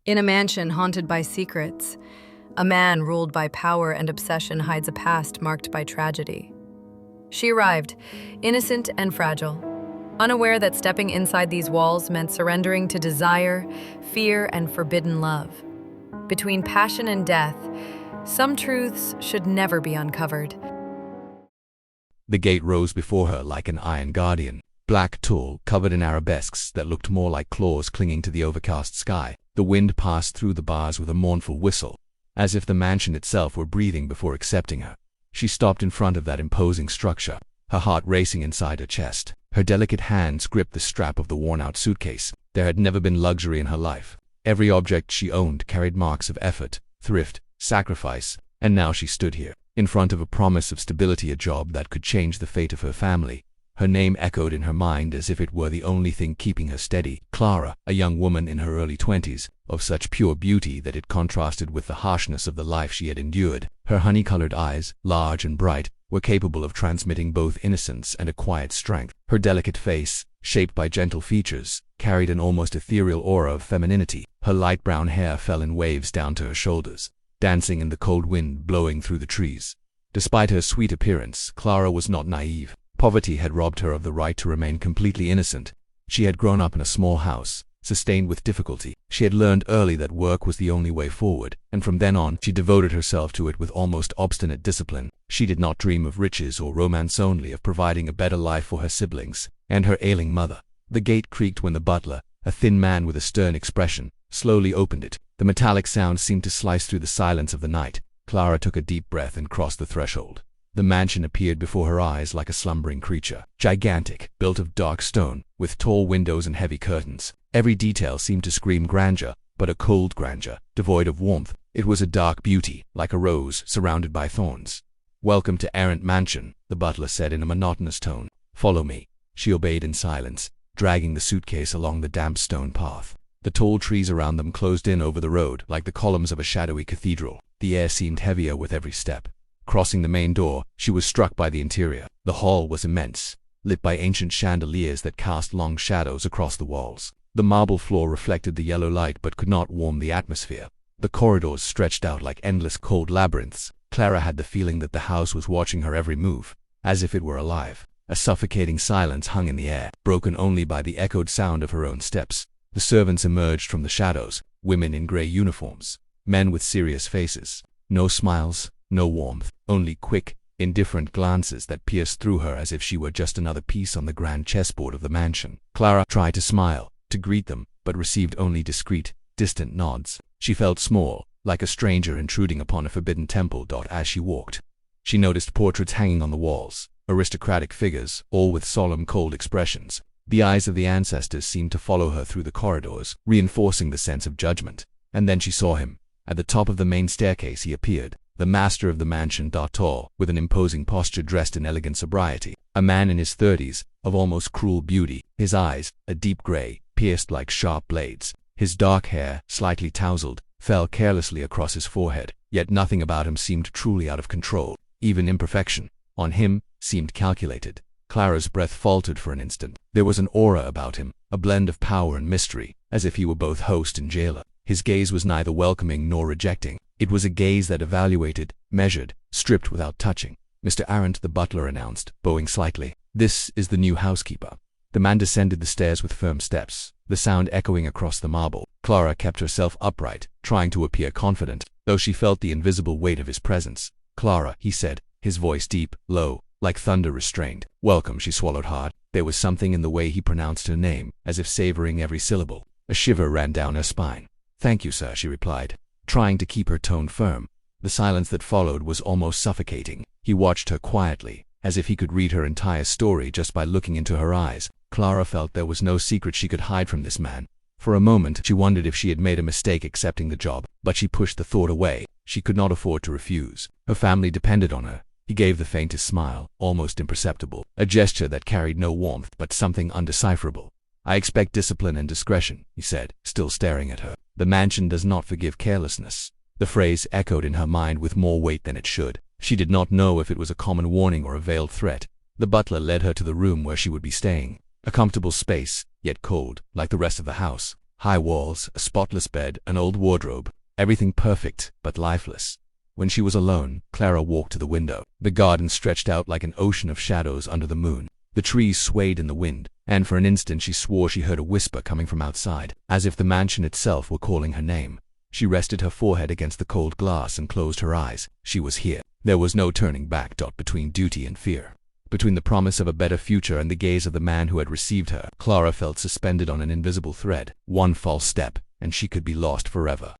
In a mansion haunted by secrets, a man ruled by power and obsession hides a past marked by tragedy. She arrived, innocent and fragile, unaware that stepping inside these walls meant surrendering to desire, fear, and forbidden love. Between passion and death, some truths should never be uncovered. The gate rose before her like an iron guardian, black, tall, covered in arabesques that looked more like claws clinging to the overcast sky. The wind passed through the bars with a mournful whistle, as if the mansion itself were breathing before accepting her. She stopped in front of that imposing structure, her heart racing inside her chest. Her delicate hands gripped the strap of the worn-out suitcase. There had never been luxury in her life. Every object she owned carried marks of effort, thrift, sacrifice, and now she stood here, in front of a promise of stability, a job that could change the fate of her family. Her name echoed in her mind as if it were the only thing keeping her steady. Clara, a young woman in her early 20s, of such pure beauty that it contrasted with the harshness of the life she had endured. Her honey-colored eyes, large and bright, were capable of transmitting both innocence and a quiet strength. Her delicate face, shaped by gentle features, carried an almost ethereal aura of femininity. Her light brown hair fell in waves down to her shoulders, dancing in the cold wind blowing through the trees. Despite her sweet appearance, Clara was not naive. Poverty had robbed her of the right to remain completely innocent. She had grown up in a small house, sustained with difficulty. She had learned early that work was the only way forward, and from then on, she devoted herself to it with almost obstinate discipline. She did not dream of riches or romance, only of providing a better life for her siblings and her ailing mother. The gate creaked when the butler, a thin man with a stern expression, slowly opened it. The metallic sound seemed to slice through the silence of the night. Clara took a deep breath and crossed the threshold. The mansion appeared before her eyes like a slumbering creature, gigantic, built of dark stone, with tall windows and heavy curtains. Every detail seemed to scream grandeur, but a cold grandeur, devoid of warmth. It was a dark beauty, like a rose surrounded by thorns. "Welcome to Errant Mansion," the butler said in a monotonous tone. "Follow me." She obeyed in silence, dragging the suitcase along the damp stone path. The tall trees around them closed in over the road like the columns of a shadowy cathedral. The air seemed heavier with every step. Crossing the main door, she was struck by the interior. The hall was immense, lit by ancient chandeliers that cast long shadows across the walls. The marble floor reflected the yellow light but could not warm the atmosphere. The corridors stretched out like endless cold labyrinths. Clara had the feeling that the house was watching her every move, as if it were alive. A suffocating silence hung in the air, broken only by the echoed sound of her own steps. The servants emerged from the shadows, women in gray uniforms, men with serious faces. No smiles, no warmth, only quick, indifferent glances that pierced through her as if she were just another piece on the grand chessboard of the mansion. Clara tried to smile, to greet them, but received only discreet, distant nods. She felt small, like a stranger intruding upon a forbidden temple. As she walked, she noticed portraits hanging on the walls, aristocratic figures, all with solemn, cold expressions. The eyes of the ancestors seemed to follow her through the corridors, reinforcing the sense of judgment. And then she saw him. At the top of the main staircase he appeared, the master of the mansion, tall, with an imposing posture, dressed in elegant sobriety. A man in his 30s, of almost cruel beauty. His eyes, a deep gray, pierced like sharp blades. His dark hair, slightly tousled, fell carelessly across his forehead, yet nothing about him seemed truly out of control. Even imperfection, on him, seemed calculated. Clara's breath faltered for an instant. There was an aura about him, a blend of power and mystery, as if he were both host and jailer. His gaze was neither welcoming nor rejecting. It was a gaze that evaluated, measured, stripped without touching. "Mr. Arrant," the butler announced, bowing slightly. "This is the new housekeeper." The man descended the stairs with firm steps, the sound echoing across the marble. Clara kept herself upright, trying to appear confident, though she felt the invisible weight of his presence. "Clara," he said, his voice deep, low, like thunder restrained. "Welcome," she swallowed hard. There was something in the way he pronounced her name, as if savoring every syllable. A shiver ran down her spine. "Thank you, sir," she replied, trying to keep her tone firm. The silence that followed was almost suffocating. He watched her quietly, as if he could read her entire story just by looking into her eyes. Clara felt there was no secret she could hide from this man. For a moment, she wondered if she had made a mistake accepting the job, but she pushed the thought away. She could not afford to refuse. Her family depended on her. He gave the faintest smile, almost imperceptible, a gesture that carried no warmth but something undecipherable. "I expect discipline and discretion," he said, still staring at her. "The mansion does not forgive carelessness." The phrase echoed in her mind with more weight than it should. She did not know if it was a common warning or a veiled threat. The butler led her to the room where she would be staying. A comfortable space, yet cold, like the rest of the house. High walls, a spotless bed, an old wardrobe. Everything perfect, but lifeless. When she was alone, Clara walked to the window. The garden stretched out like an ocean of shadows under the moon. The trees swayed in the wind, and for an instant she swore she heard a whisper coming from outside, as if the mansion itself were calling her name. She rested her forehead against the cold glass and closed her eyes. She was here. There was no turning back. Between duty and fear, between the promise of a better future and the gaze of the man who had received her, Clara felt suspended on an invisible thread. One false step, and she could be lost forever.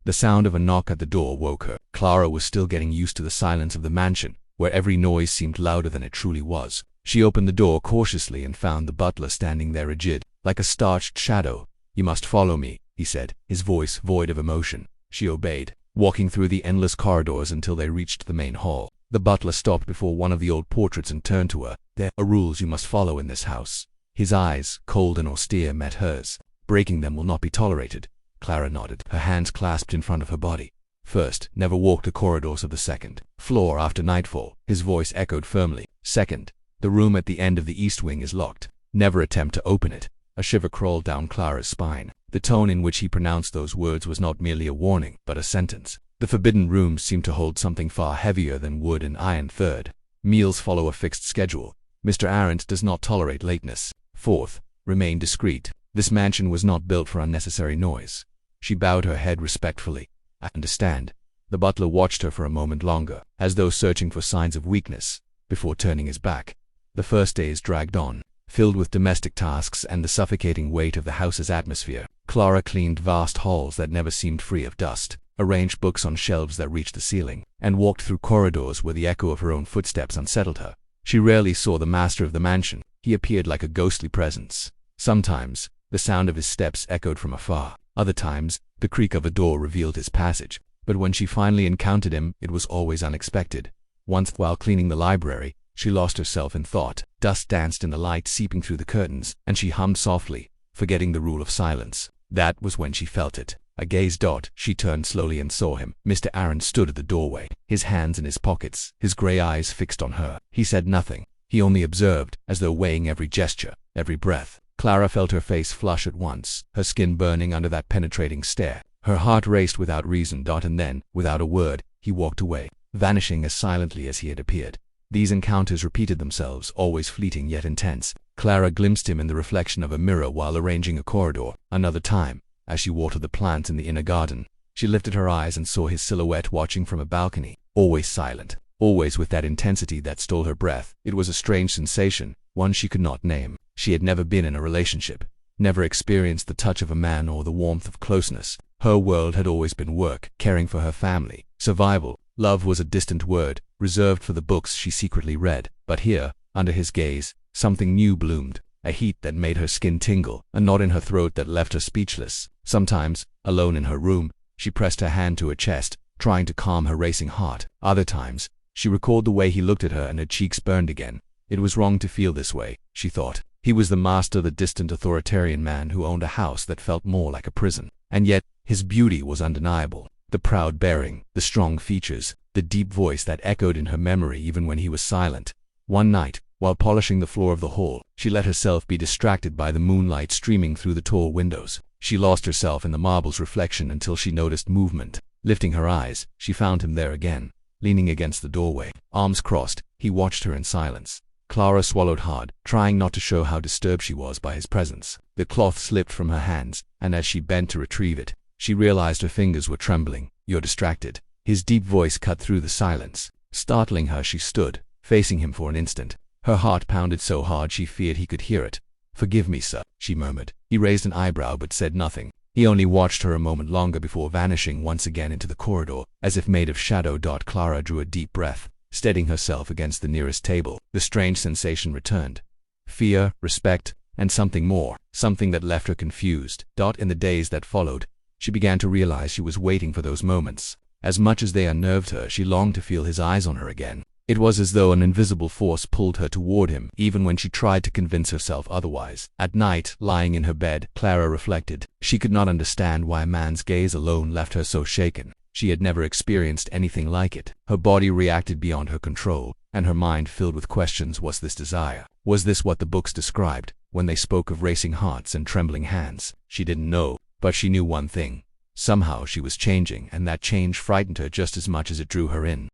The sound of a knock at the door woke her. Clara was still getting used to the silence of the mansion, where every noise seemed louder than it truly was. She opened the door cautiously and found the butler standing there rigid, like a starched shadow. "You must follow me," he said, his voice void of emotion. She obeyed, walking through the endless corridors until they reached the main hall. The butler stopped before one of the old portraits and turned to her. "There are rules you must follow in this house." His eyes, cold and austere, met hers. "Breaking them will not be tolerated." Clara nodded, her hands clasped in front of her body. "First, never walk the corridors of the second floor after nightfall." His voice echoed firmly. "Second, the room at the end of the east wing is locked. Never attempt to open it." A shiver crawled down Clara's spine. The tone in which he pronounced those words was not merely a warning, but a sentence. The forbidden room seemed to hold something far heavier than wood and iron. Third, meals follow a fixed schedule. Mr. Arendt does not tolerate lateness. Fourth, remain discreet. This mansion was not built for unnecessary noise. She bowed her head respectfully. "I understand." The butler watched her for a moment longer, as though searching for signs of weakness, before turning his back. The first days dragged on, filled with domestic tasks and the suffocating weight of the house's atmosphere. Clara cleaned vast halls that never seemed free of dust, arranged books on shelves that reached the ceiling, and walked through corridors where the echo of her own footsteps unsettled her. She rarely saw the master of the mansion. He appeared like a ghostly presence. Sometimes, the sound of his steps echoed from afar. Other times, the creak of a door revealed his passage. But when she finally encountered him, it was always unexpected. Once, while cleaning the library, she lost herself in thought. Dust danced in the light seeping through the curtains, and she hummed softly, forgetting the rule of silence. That was when she felt it. A gaze. She turned slowly and saw him. Mr. Arendt stood at the doorway, his hands in his pockets, his gray eyes fixed on her. He said nothing. He only observed, as though weighing every gesture, every breath. Clara felt her face flush at once, her skin burning under that penetrating stare. Her heart raced without reason. And then, without a word, he walked away, vanishing as silently as he had appeared. These encounters repeated themselves, always fleeting yet intense. Clara glimpsed him in the reflection of a mirror while arranging a corridor. Another time, as she watered the plants in the inner garden, she lifted her eyes and saw his silhouette watching from a balcony, always silent, always with that intensity that stole her breath. It was a strange sensation, one she could not name. She had never been in a relationship, never experienced the touch of a man or the warmth of closeness. Her world had always been work, caring for her family, survival. Love was a distant word, reserved for the books she secretly read. But here, under his gaze, something new bloomed, a heat that made her skin tingle, a knot in her throat that left her speechless. Sometimes, alone in her room, she pressed her hand to her chest, trying to calm her racing heart. Other times, she recalled the way he looked at her and her cheeks burned again. It was wrong to feel this way, she thought. He was the master, the distant authoritarian man who owned a house that felt more like a prison. And yet, his beauty was undeniable. The proud bearing, the strong features, the deep voice that echoed in her memory even when he was silent. One night, while polishing the floor of the hall, she let herself be distracted by the moonlight streaming through the tall windows. She lost herself in the marble's reflection until she noticed movement. Lifting her eyes, she found him there again, leaning against the doorway. Arms crossed, he watched her in silence. Clara swallowed hard, trying not to show how disturbed she was by his presence. The cloth slipped from her hands, and as she bent to retrieve it, she realized her fingers were trembling. "You're distracted." His deep voice cut through the silence. Startling her, she stood, facing him for an instant. Her heart pounded so hard she feared he could hear it. "Forgive me, sir," she murmured. He raised an eyebrow but said nothing. He only watched her a moment longer before vanishing once again into the corridor, as if made of shadow. Clara drew a deep breath, steadying herself against the nearest table. The strange sensation returned. Fear, respect, and something more, something that left her confused. In the days that followed, she began to realize she was waiting for those moments. As much as they unnerved her, she longed to feel his eyes on her again. It was as though an invisible force pulled her toward him, even when she tried to convince herself otherwise. At night, lying in her bed, Clara reflected. She could not understand why a man's gaze alone left her so shaken. She had never experienced anything like it. Her body reacted beyond her control, and her mind filled with questions. Was this desire? Was this what the books described when they spoke of racing hearts and trembling hands? She didn't know, but she knew one thing. Somehow she was changing, and that change frightened her just as much as it drew her in.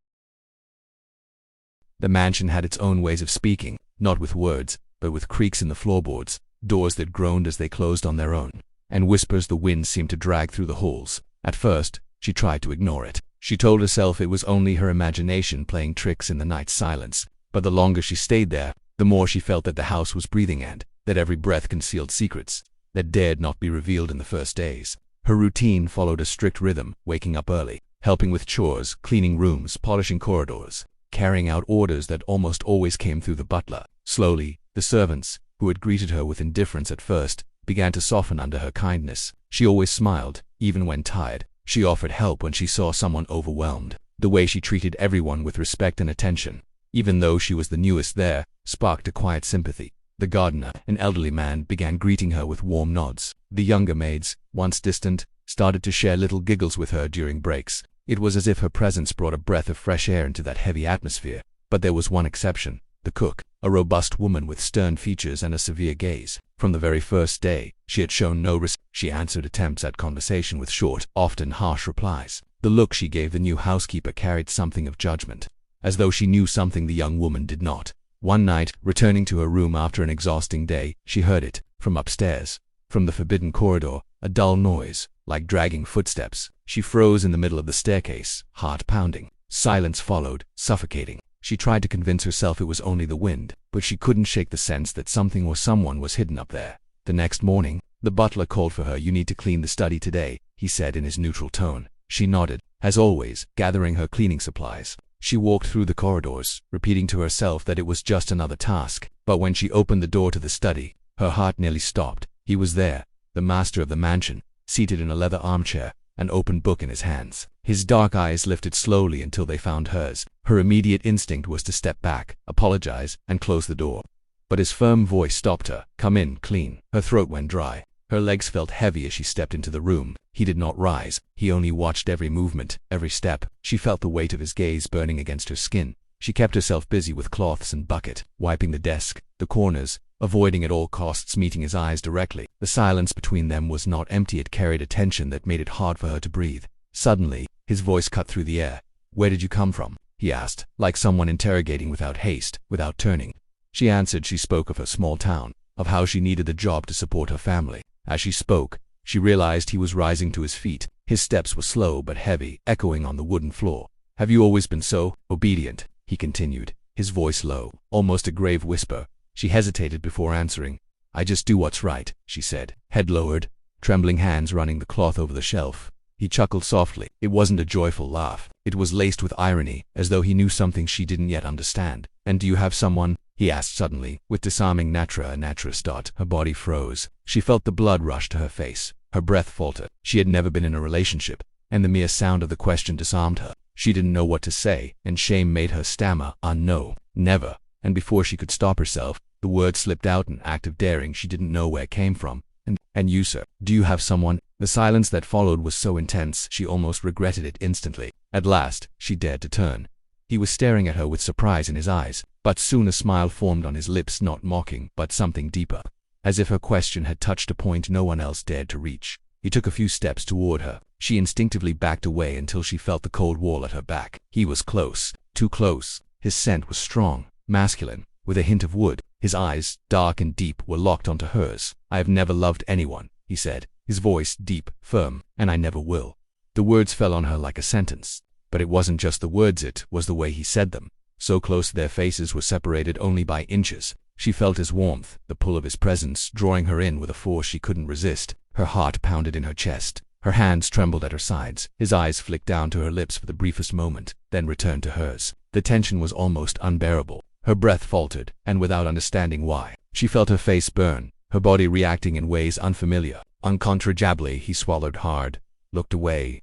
The mansion had its own ways of speaking, not with words, but with creaks in the floorboards, doors that groaned as they closed on their own, and whispers the wind seemed to drag through the halls. At first, she tried to ignore it. She told herself it was only her imagination playing tricks in the night's silence, but the longer she stayed there, the more she felt that the house was breathing and that every breath concealed secrets that dared not be revealed in the first days. Her routine followed a strict rhythm, waking up early, helping with chores, cleaning rooms, polishing corridors, carrying out orders that almost always came through the butler. Slowly, the servants, who had greeted her with indifference at first, began to soften under her kindness. She always smiled, even when tired. She offered help when she saw someone overwhelmed. The way she treated everyone with respect and attention, even though she was the newest there, sparked a quiet sympathy. The gardener, an elderly man, began greeting her with warm nods. The younger maids, once distant, started to share little giggles with her during breaks. It was as if her presence brought a breath of fresh air into that heavy atmosphere. But there was one exception: the cook, a robust woman with stern features and a severe gaze. From the very first day, she had shown no respect. She answered attempts at conversation with short, often harsh replies. The look she gave the new housekeeper carried something of judgment, as though she knew something the young woman did not. One night, returning to her room after an exhausting day, she heard it, from upstairs, from the forbidden corridor, a dull noise, like dragging footsteps. She froze in the middle of the staircase, heart pounding. Silence followed, suffocating. She tried to convince herself it was only the wind, but she couldn't shake the sense that something or someone was hidden up there. The next morning, the butler called for her. "You need to clean the study today," he said in his neutral tone. She nodded, as always, gathering her cleaning supplies. She walked through the corridors, repeating to herself that it was just another task. But when she opened the door to the study, her heart nearly stopped. He was there, the master of the mansion, seated in a leather armchair, an open book in his hands. His dark eyes lifted slowly until they found hers. Her immediate instinct was to step back, apologize, and close the door. But his firm voice stopped her. "Come in, clean." Her throat went dry. Her legs felt heavy as she stepped into the room. He did not rise. He only watched every movement, every step. She felt the weight of his gaze burning against her skin. She kept herself busy with cloths and bucket, wiping the desk, the corners, avoiding at all costs meeting his eyes directly. The silence between them was not empty. It carried a tension that made it hard for her to breathe. Suddenly, his voice cut through the air. "Where did you come from?" he asked, like someone interrogating without haste, without turning. She answered. She spoke of her small town, of how she needed the job to support her family. As she spoke, she realized he was rising to his feet. His steps were slow but heavy, echoing on the wooden floor. "Have you always been so obedient?" he continued, his voice low, almost a grave whisper. She hesitated before answering. "I just do what's right," she said, head lowered, trembling hands running the cloth over the shelf. He chuckled softly. It wasn't a joyful laugh. It was laced with irony, as though he knew something she didn't yet understand. "And do you have someone?" he asked suddenly, with disarming naturalist start. Her body froze. She felt the blood rush to her face. Her breath faltered. She had never been in a relationship, and the mere sound of the question disarmed her. She didn't know what to say, and shame made her stammer, "No, never." And before she could stop herself, the word slipped out, an act of daring she didn't know where it came from. And you, sir, do you have someone?" The silence that followed was so intense, she almost regretted it instantly. At last, she dared to turn. He was staring at her with surprise in his eyes, but soon a smile formed on his lips, not mocking, but something deeper. As if her question had touched a point no one else dared to reach. He took a few steps toward her. She instinctively backed away until she felt the cold wall at her back. He was close, too close. His scent was strong, masculine, with a hint of wood. His eyes, dark and deep, were locked onto hers. "I have never loved anyone," he said, his voice deep, firm, "and I never will." The words fell on her like a sentence. But it wasn't just the words, it was the way he said them. So close their faces were separated only by inches. She felt his warmth, the pull of his presence, drawing her in with a force she couldn't resist. Her heart pounded in her chest. Her hands trembled at her sides. His eyes flicked down to her lips for the briefest moment, then returned to hers. The tension was almost unbearable. Her breath faltered, and without understanding why, she felt her face burn, her body reacting in ways unfamiliar. Uncontrollably, he swallowed hard, looked away,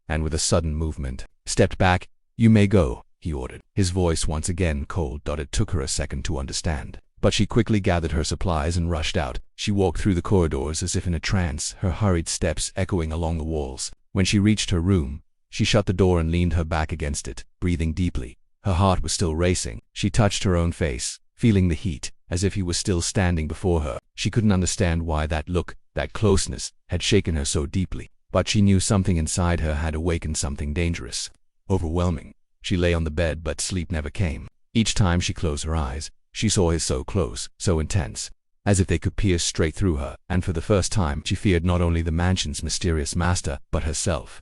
and with a sudden movement, stepped back. "You may go," he ordered, his voice once again cold. It took her a second to understand. But she quickly gathered her supplies and rushed out. She walked through the corridors as if in a trance, her hurried steps echoing along the walls. When she reached her room, She shut the door and leaned her back against it, breathing deeply. Her heart was still racing. She touched her own face, feeling the heat, as if he was still standing before her. She couldn't understand why that look, that closeness, had shaken her so deeply. But she knew something inside her had awakened something dangerous, overwhelming. She lay on the bed, but sleep never came. Each time she closed her eyes, she saw his so close, so intense, as if they could pierce straight through her, and for the first time she feared not only the mansion's mysterious master, but herself.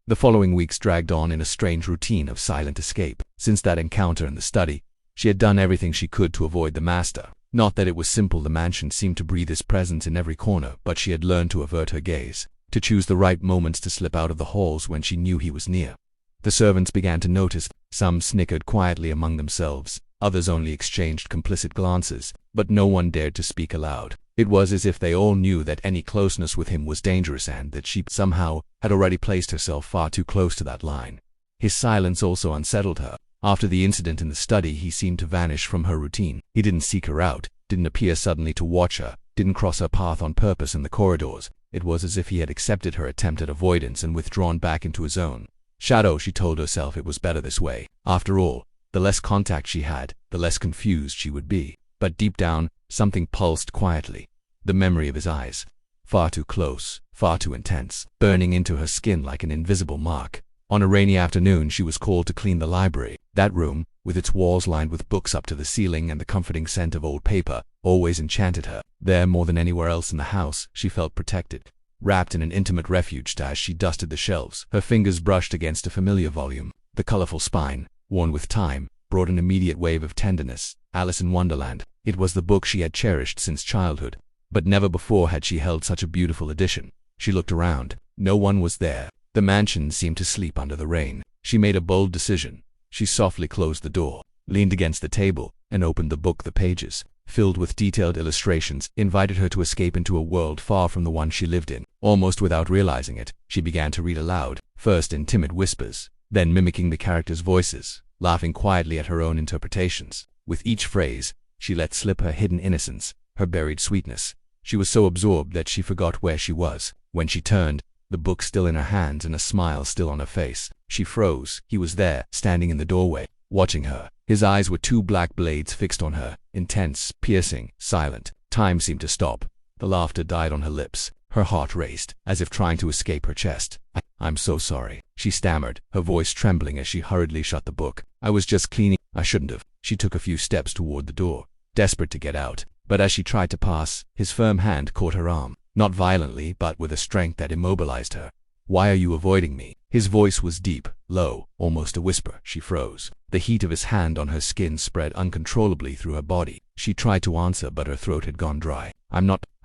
The following weeks dragged on in a strange routine of silent escape. Since that encounter in the study, she had done everything she could to avoid the master. Not that it was simple. The mansion seemed to breathe his presence in every corner, but she had learned to avert her gaze, to choose the right moments to slip out of the halls when she knew he was near. The servants began to notice. Some snickered quietly among themselves, others only exchanged complicit glances, but no one dared to speak aloud. It was as if they all knew that any closeness with him was dangerous and that she somehow had already placed herself far too close to that line. His silence also unsettled her. After the incident in the study, he seemed to vanish from her routine. He didn't seek her out, didn't appear suddenly to watch her, didn't cross her path on purpose in the corridors. It was as if he had accepted her attempt at avoidance and withdrawn back into his own shadow. She told herself it was better this way. After all, the less contact she had, the less confused she would be. But deep down, something pulsed quietly. The memory of his eyes, far too close, far too intense, burning into her skin like an invisible mark. On a rainy afternoon, she was called to clean the library. That room, with its walls lined with books up to the ceiling and the comforting scent of old paper, always enchanted her. There, more than anywhere else in the house, she felt protected, wrapped in an intimate refuge. As she dusted the shelves, her fingers brushed against a familiar volume. The colorful spine, worn with time, brought an immediate wave of tenderness. Alice in Wonderland. It was the book she had cherished since childhood, but never before had she held such a beautiful edition. She looked around. No one was there. The mansion seemed to sleep under the rain. She made a bold decision. She softly closed the door, leaned against the table, and opened the book. The pages, filled with detailed illustrations, invited her to escape into a world far from the one she lived in. Almost without realizing it, she began to read aloud, first in timid whispers, then mimicking the characters' voices, laughing quietly at her own interpretations. With each phrase, she let slip her hidden innocence, her buried sweetness. She was so absorbed that she forgot where she was. When she turned, the book still in her hands and a smile still on her face, she froze. He was there, standing in the doorway, watching her. His eyes were two black blades fixed on her, intense, piercing, silent. Time seemed to stop. The laughter died on her lips. Her heart raced, as if trying to escape her chest. I'm so sorry, she stammered, her voice trembling as she hurriedly shut the book. I was just cleaning. I shouldn't have. She took a few steps toward the door, desperate to get out. But as she tried to pass, his firm hand caught her arm, not violently, but with a strength that immobilized her. Why are you avoiding me? His voice was deep, low, almost a whisper. She froze. The heat of his hand on her skin spread uncontrollably through her body. She tried to answer, but her throat had gone dry. I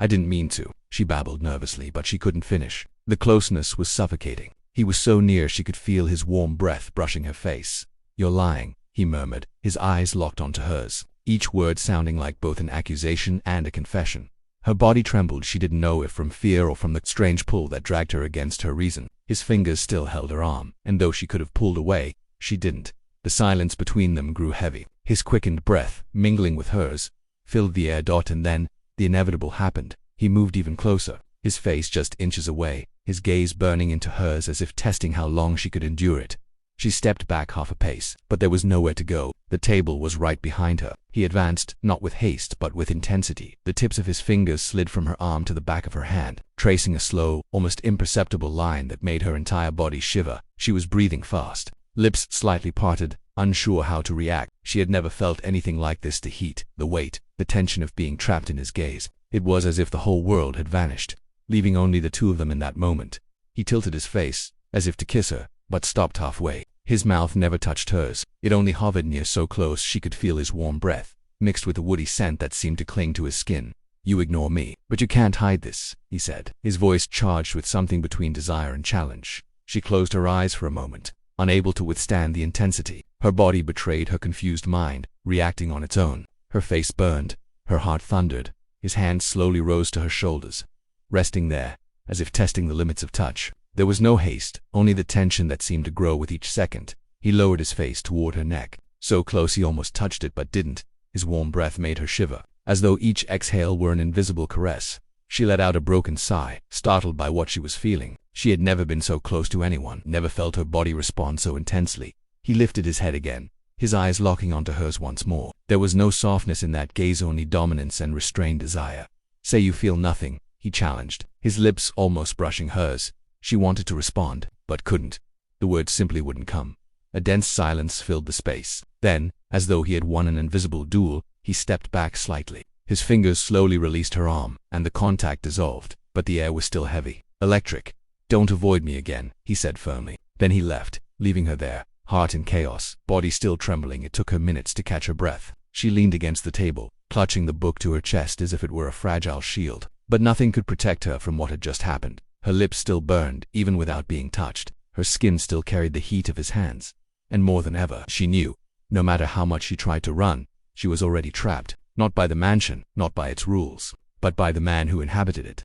didn't mean to, she babbled nervously, but she couldn't finish. The closeness was suffocating. He was so near she could feel his warm breath brushing her face. You're lying, he murmured, his eyes locked onto hers, each word sounding like both an accusation and a confession. Her body trembled. She didn't know if from fear or from the strange pull that dragged her against her reason. His fingers still held her arm, and though she could have pulled away, she didn't. The silence between them grew heavy. His quickened breath, mingling with hers, filled the air. And then, the inevitable happened. He moved even closer, his face just inches away, his gaze burning into hers as if testing how long she could endure it. She stepped back half a pace, but there was nowhere to go. The table was right behind her. He advanced, not with haste, but with intensity. The tips of his fingers slid from her arm to the back of her hand, tracing a slow, almost imperceptible line that made her entire body shiver. She was breathing fast, lips slightly parted, unsure how to react. She had never felt anything like this. The heat, the weight, the tension of being trapped in his gaze. It was as if the whole world had vanished, leaving only the two of them in that moment. He tilted his face, as if to kiss her, but stopped halfway. His mouth never touched hers. It only hovered near, so close she could feel his warm breath, mixed with a woody scent that seemed to cling to his skin. You ignore me, but you can't hide this, he said, his voice charged with something between desire and challenge. She closed her eyes for a moment, unable to withstand the intensity. Her body betrayed her confused mind, reacting on its own. Her face burned, her heart thundered. His hand slowly rose to her shoulders, resting there, as if testing the limits of touch. There was no haste, only the tension that seemed to grow with each second. He lowered his face toward her neck, so close he almost touched it but didn't. His warm breath made her shiver, as though each exhale were an invisible caress. She let out a broken sigh, startled by what she was feeling. She had never been so close to anyone, never felt her body respond so intensely. He lifted his head again, his eyes locking onto hers once more. There was no softness in that gaze, only dominance and restrained desire. "Say you feel nothing," he challenged, his lips almost brushing hers. She wanted to respond, but couldn't. The words simply wouldn't come. A dense silence filled the space. Then, as though he had won an invisible duel, he stepped back slightly. His fingers slowly released her arm, and the contact dissolved, but the air was still heavy, electric. "Don't avoid me again," he said firmly. Then he left, leaving her there, heart in chaos, body still trembling. It took her minutes to catch her breath. She leaned against the table, clutching the book to her chest as if it were a fragile shield. But nothing could protect her from what had just happened. Her lips still burned, even without being touched. Her skin still carried the heat of his hands. And more than ever, she knew, no matter how much she tried to run, she was already trapped, not by the mansion, not by its rules, but by the man who inhabited it.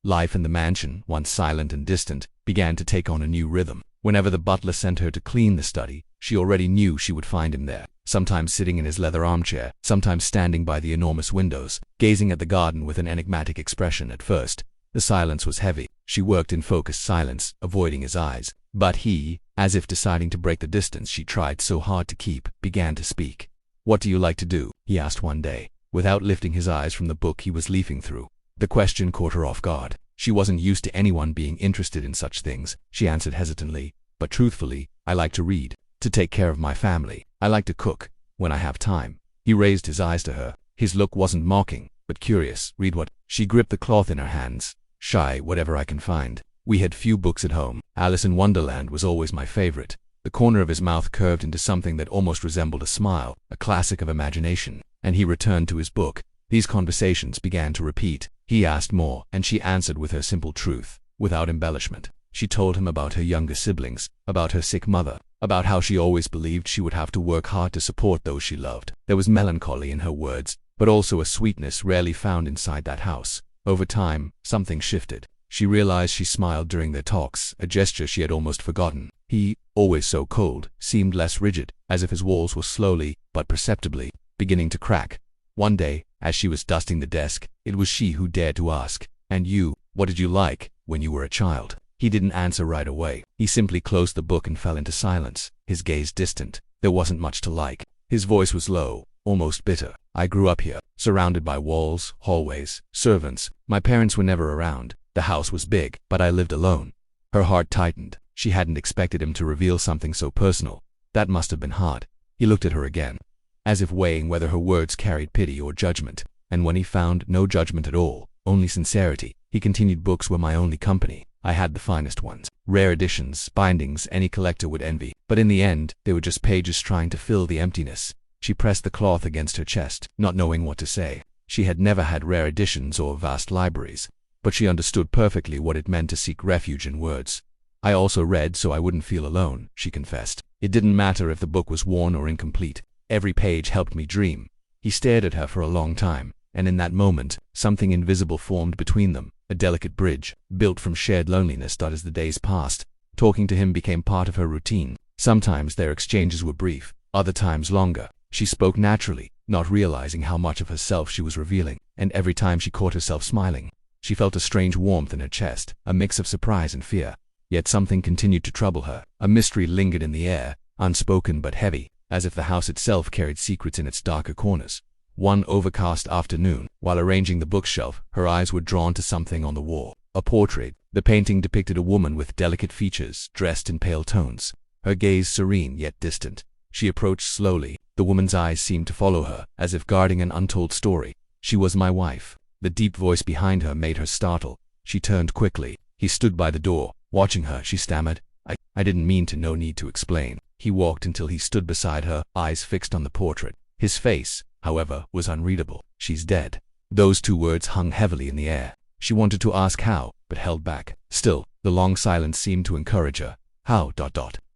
Life in the mansion, once silent and distant, began to take on a new rhythm. Whenever the butler sent her to clean the study, she already knew she would find him there, sometimes sitting in his leather armchair, sometimes standing by the enormous windows, gazing at the garden with an enigmatic expression. At first, the silence was heavy. She worked in focused silence, avoiding his eyes. But he, as if deciding to break the distance she tried so hard to keep, began to speak. "What do you like to do?" he asked one day, without lifting his eyes from the book he was leafing through. The question caught her off guard. She wasn't used to anyone being interested in such things. She answered hesitantly, but truthfully, "I like to read, to take care of my family. I like to cook, when I have time." He raised his eyes to her. His look wasn't mocking, but curious. "Read what?" She gripped the cloth in her hands. "Shy, whatever I can find. We had few books at home. Alice in Wonderland was always my favorite." The corner of his mouth curved into something that almost resembled a smile, a classic of imagination, and he returned to his book. These conversations began to repeat. He asked more, and she answered with her simple truth, without embellishment. She told him about her younger siblings, about her sick mother, about how she always believed she would have to work hard to support those she loved. There was melancholy in her words, but also a sweetness rarely found inside that house. Over time, something shifted. She realized she smiled during their talks, a gesture she had almost forgotten. He, always so cold, seemed less rigid, as if his walls were slowly, but perceptibly, beginning to crack. One day, as she was dusting the desk, it was she who dared to ask, "And you, what did you like when you were a child?" He didn't answer right away. He simply closed the book and fell into silence, his gaze distant. There wasn't much to like. His voice was low, almost bitter. "I grew up here, surrounded by walls, hallways, servants. My parents were never around. The house was big, but I lived alone." Her heart tightened. She hadn't expected him to reveal something so personal. That must have been hard. He looked at her again, as if weighing whether her words carried pity or judgment. And when he found no judgment at all, only sincerity, he continued, "Books were my only company. I had the finest ones. Rare editions, bindings any collector would envy. But in the end, they were just pages trying to fill the emptiness." She pressed the cloth against her chest, not knowing what to say. She had never had rare editions or vast libraries, but she understood perfectly what it meant to seek refuge in words. "I also read so I wouldn't feel alone," she confessed. "It didn't matter if the book was worn or incomplete. Every page helped me dream." He stared at her for a long time, and in that moment, something invisible formed between them, a delicate bridge, built from shared loneliness. As the days passed, talking to him became part of her routine. Sometimes their exchanges were brief, other times longer. She spoke naturally, not realizing how much of herself she was revealing, and every time she caught herself smiling, she felt a strange warmth in her chest, a mix of surprise and fear. Yet something continued to trouble her. A mystery lingered in the air, unspoken but heavy, as if the house itself carried secrets in its darker corners. One overcast afternoon, while arranging the bookshelf, her eyes were drawn to something on the wall. A portrait. The painting depicted a woman with delicate features, dressed in pale tones, her gaze serene yet distant. She approached slowly. The woman's eyes seemed to follow her, as if guarding an untold story. "She was my wife." The deep voice behind her made her startle. She turned quickly. He stood by the door, watching her. She stammered, I didn't mean to." No need to explain. He walked until he stood beside her, eyes fixed on the portrait. His face, however, was unreadable. "She's dead." Those two words hung heavily in the air. She wanted to ask how, but held back. Still, the long silence seemed to encourage her. "How,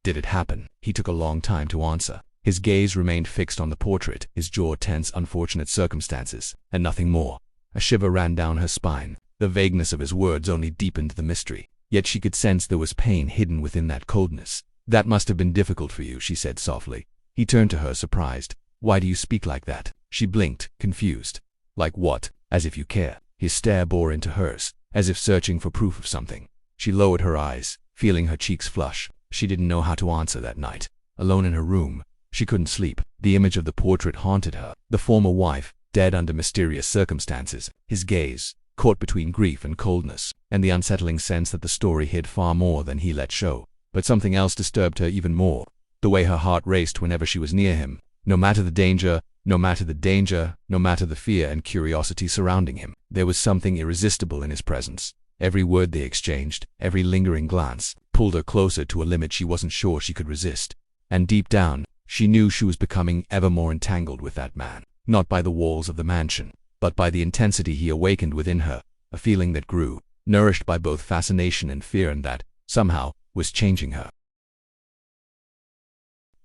did it happen?" He took a long time to answer. His gaze remained fixed on the portrait, his jaw tense. "Unfortunate circumstances, and nothing more." A shiver ran down her spine. The vagueness of his words only deepened the mystery. Yet she could sense there was pain hidden within that coldness. "That must have been difficult for you," she said softly. He turned to her, surprised. "Why do you speak like that?" She blinked, confused. "Like what? As if you care." His stare bore into hers, as if searching for proof of something. She lowered her eyes, feeling her cheeks flush. She didn't know how to answer that night. Alone in her room, she couldn't sleep. The image of the portrait haunted her. The former wife, dead under mysterious circumstances, his gaze, caught between grief and coldness, and the unsettling sense that the story hid far more than he let show. But something else disturbed her even more. The way her heart raced whenever she was near him. No matter the danger, no matter the fear and curiosity surrounding him, there was something irresistible in his presence. Every word they exchanged, every lingering glance, pulled her closer to a limit she wasn't sure she could resist. And deep down, she knew she was becoming ever more entangled with that man. Not by the walls of the mansion, but by the intensity he awakened within her, a feeling that grew, nourished by both fascination and fear, and that, somehow, was changing her.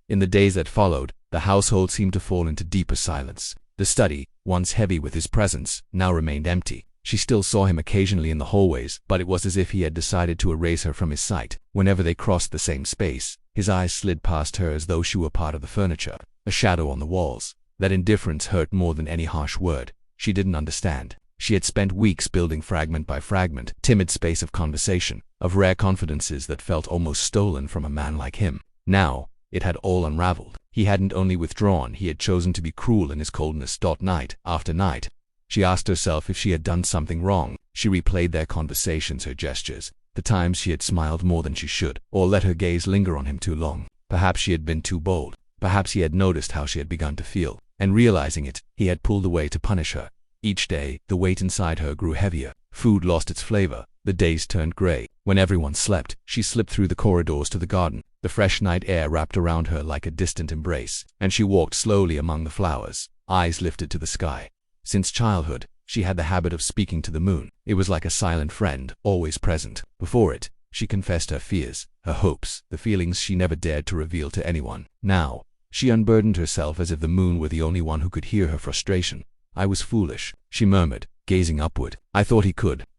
In the days that followed, the household seemed to fall into deeper silence. The study, once heavy with his presence, now remained empty. She still saw him occasionally in the hallways, but it was as if he had decided to erase her from his sight. Whenever they crossed the same space, his eyes slid past her as though she were part of the furniture, a shadow on the walls. That indifference hurt more than any harsh word. She didn't understand. She had spent weeks building fragment by fragment, timid space of conversation, of rare confidences that felt almost stolen from a man like him. Now, it had all unraveled. He hadn't only withdrawn, he had chosen to be cruel in his coldness. Night after night, she asked herself if she had done something wrong. She replayed their conversations, her gestures, the times she had smiled more than she should, or let her gaze linger on him too long. Perhaps she had been too bold. Perhaps he had noticed how she had begun to feel, and realizing it, he had pulled away to punish her. Each day, the weight inside her grew heavier. Food lost its flavor. The days turned gray. When everyone slept, she slipped through the corridors to the garden. The fresh night air wrapped around her like a distant embrace, and she walked slowly among the flowers, eyes lifted to the sky. Since childhood, she had the habit of speaking to the moon. It was like a silent friend, always present. Before it, she confessed her fears, her hopes, the feelings she never dared to reveal to anyone. Now, she unburdened herself as if the moon were the only one who could hear her frustration. "I was foolish," she murmured, gazing upward. "I thought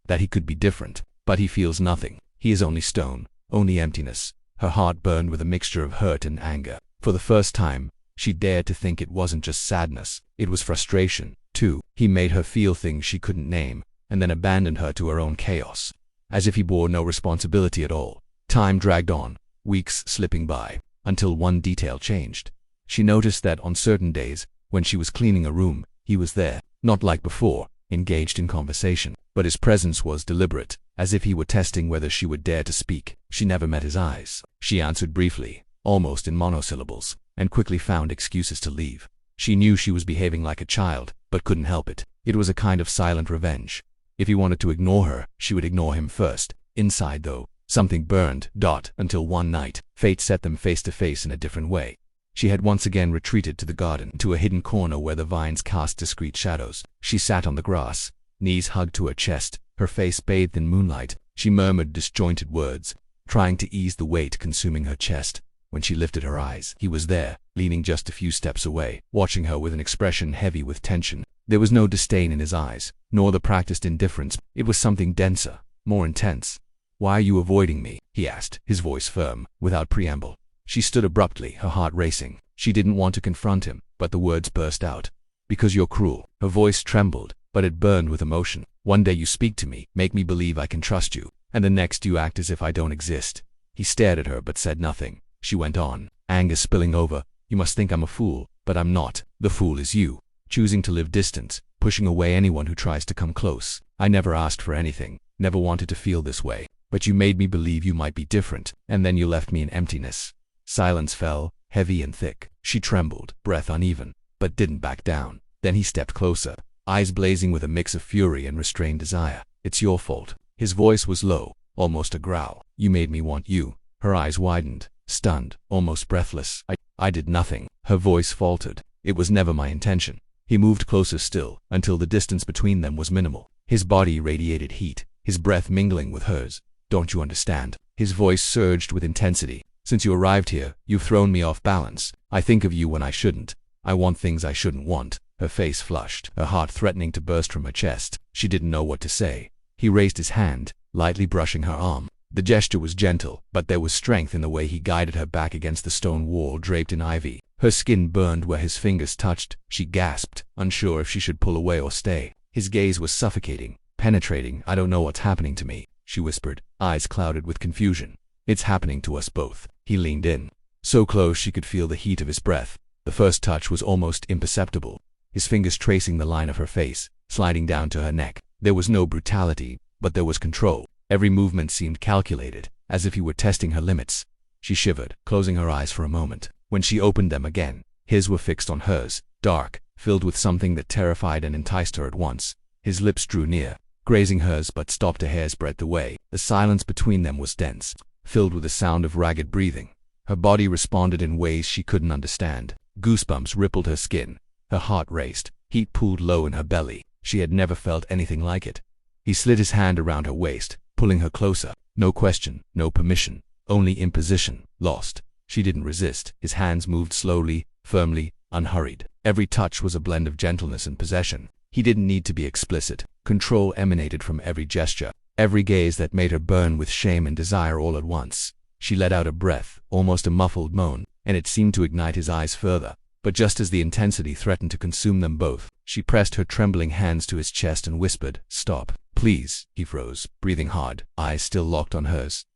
that he could be different. But he feels nothing. He is only stone, only emptiness." Her heart burned with a mixture of hurt and anger. For the first time, she dared to think it wasn't just sadness, it was frustration, too. He made her feel things she couldn't name, and then abandoned her to her own chaos, as if he bore no responsibility at all. Time dragged on, weeks slipping by, until one detail changed. She noticed that on certain days, when she was cleaning a room, he was there, not like before, engaged in conversation, but his presence was deliberate, as if he were testing whether she would dare to speak. She never met his eyes. She answered briefly, almost in monosyllables, and quickly found excuses to leave. She knew she was behaving like a child, but couldn't help it. It was a kind of silent revenge. If he wanted to ignore her, she would ignore him first. Inside, though, something burned, until one night, fate set them face to face in a different way. She had once again retreated to the garden, to a hidden corner where the vines cast discreet shadows. She sat on the grass, knees hugged to her chest, her face bathed in moonlight. She murmured disjointed words, trying to ease the weight consuming her chest. When she lifted her eyes, he was there, leaning just a few steps away, watching her with an expression heavy with tension. There was no disdain in his eyes, nor the practiced indifference. It was something denser, more intense. "Why are you avoiding me?" he asked, his voice firm, without preamble. She stood abruptly, her heart racing. She didn't want to confront him, but the words burst out. "Because you're cruel." Her voice trembled, but it burned with emotion. "One day you speak to me, make me believe I can trust you, and the next you act as if I don't exist." He stared at her but said nothing. She went on, anger spilling over. "You must think I'm a fool, but I'm not. The fool is you, choosing to live distant, pushing away anyone who tries to come close. I never asked for anything, never wanted to feel this way, but you made me believe you might be different, and then you left me in emptiness." Silence fell, heavy and thick. She trembled, breath uneven, but didn't back down. Then he stepped closer, eyes blazing with a mix of fury and restrained desire. "It's your fault." His voice was low, almost a growl. "You made me want you." Her eyes widened, stunned, almost breathless. I did nothing." Her voice faltered. "It was never my intention." He moved closer still, until the distance between them was minimal. His body radiated heat, his breath mingling with hers. "Don't you understand?" His voice surged with intensity. "Since you arrived here, you've thrown me off balance. I think of you when I shouldn't. I want things I shouldn't want." Her face flushed, her heart threatening to burst from her chest. She didn't know what to say. He raised his hand, lightly brushing her arm. The gesture was gentle, but there was strength in the way he guided her back against the stone wall draped in ivy. Her skin burned where his fingers touched. She gasped, unsure if she should pull away or stay. His gaze was suffocating, penetrating. I don't know what's happening to me, she whispered, eyes clouded with confusion. It's happening to us both. He leaned in, so close she could feel the heat of his breath. The first touch was almost imperceptible, his fingers tracing the line of her face, sliding down to her neck. There was no brutality, but there was control. Every movement seemed calculated, as if he were testing her limits. She shivered, closing her eyes for a moment. When she opened them again, his were fixed on hers, dark, filled with something that terrified and enticed her at once. His lips drew near, grazing hers but stopped a hair's breadth away. The silence between them was dense, filled with the sound of ragged breathing. Her body responded in ways she couldn't understand. Goosebumps rippled her skin. Her heart raced. Heat pooled low in her belly. She had never felt anything like it. He slid his hand around her waist, pulling her closer. No question, no permission, only imposition. Lost. She didn't resist. His hands moved slowly, firmly, unhurried. Every touch was a blend of gentleness and possession. He didn't need to be explicit. Control emanated from every gesture, every gaze that made her burn with shame and desire all at once. She let out a breath, almost a muffled moan, and it seemed to ignite his eyes further. But just as the intensity threatened to consume them both, she pressed her trembling hands to his chest and whispered, "Stop, please." He froze, breathing hard, eyes still locked on hers.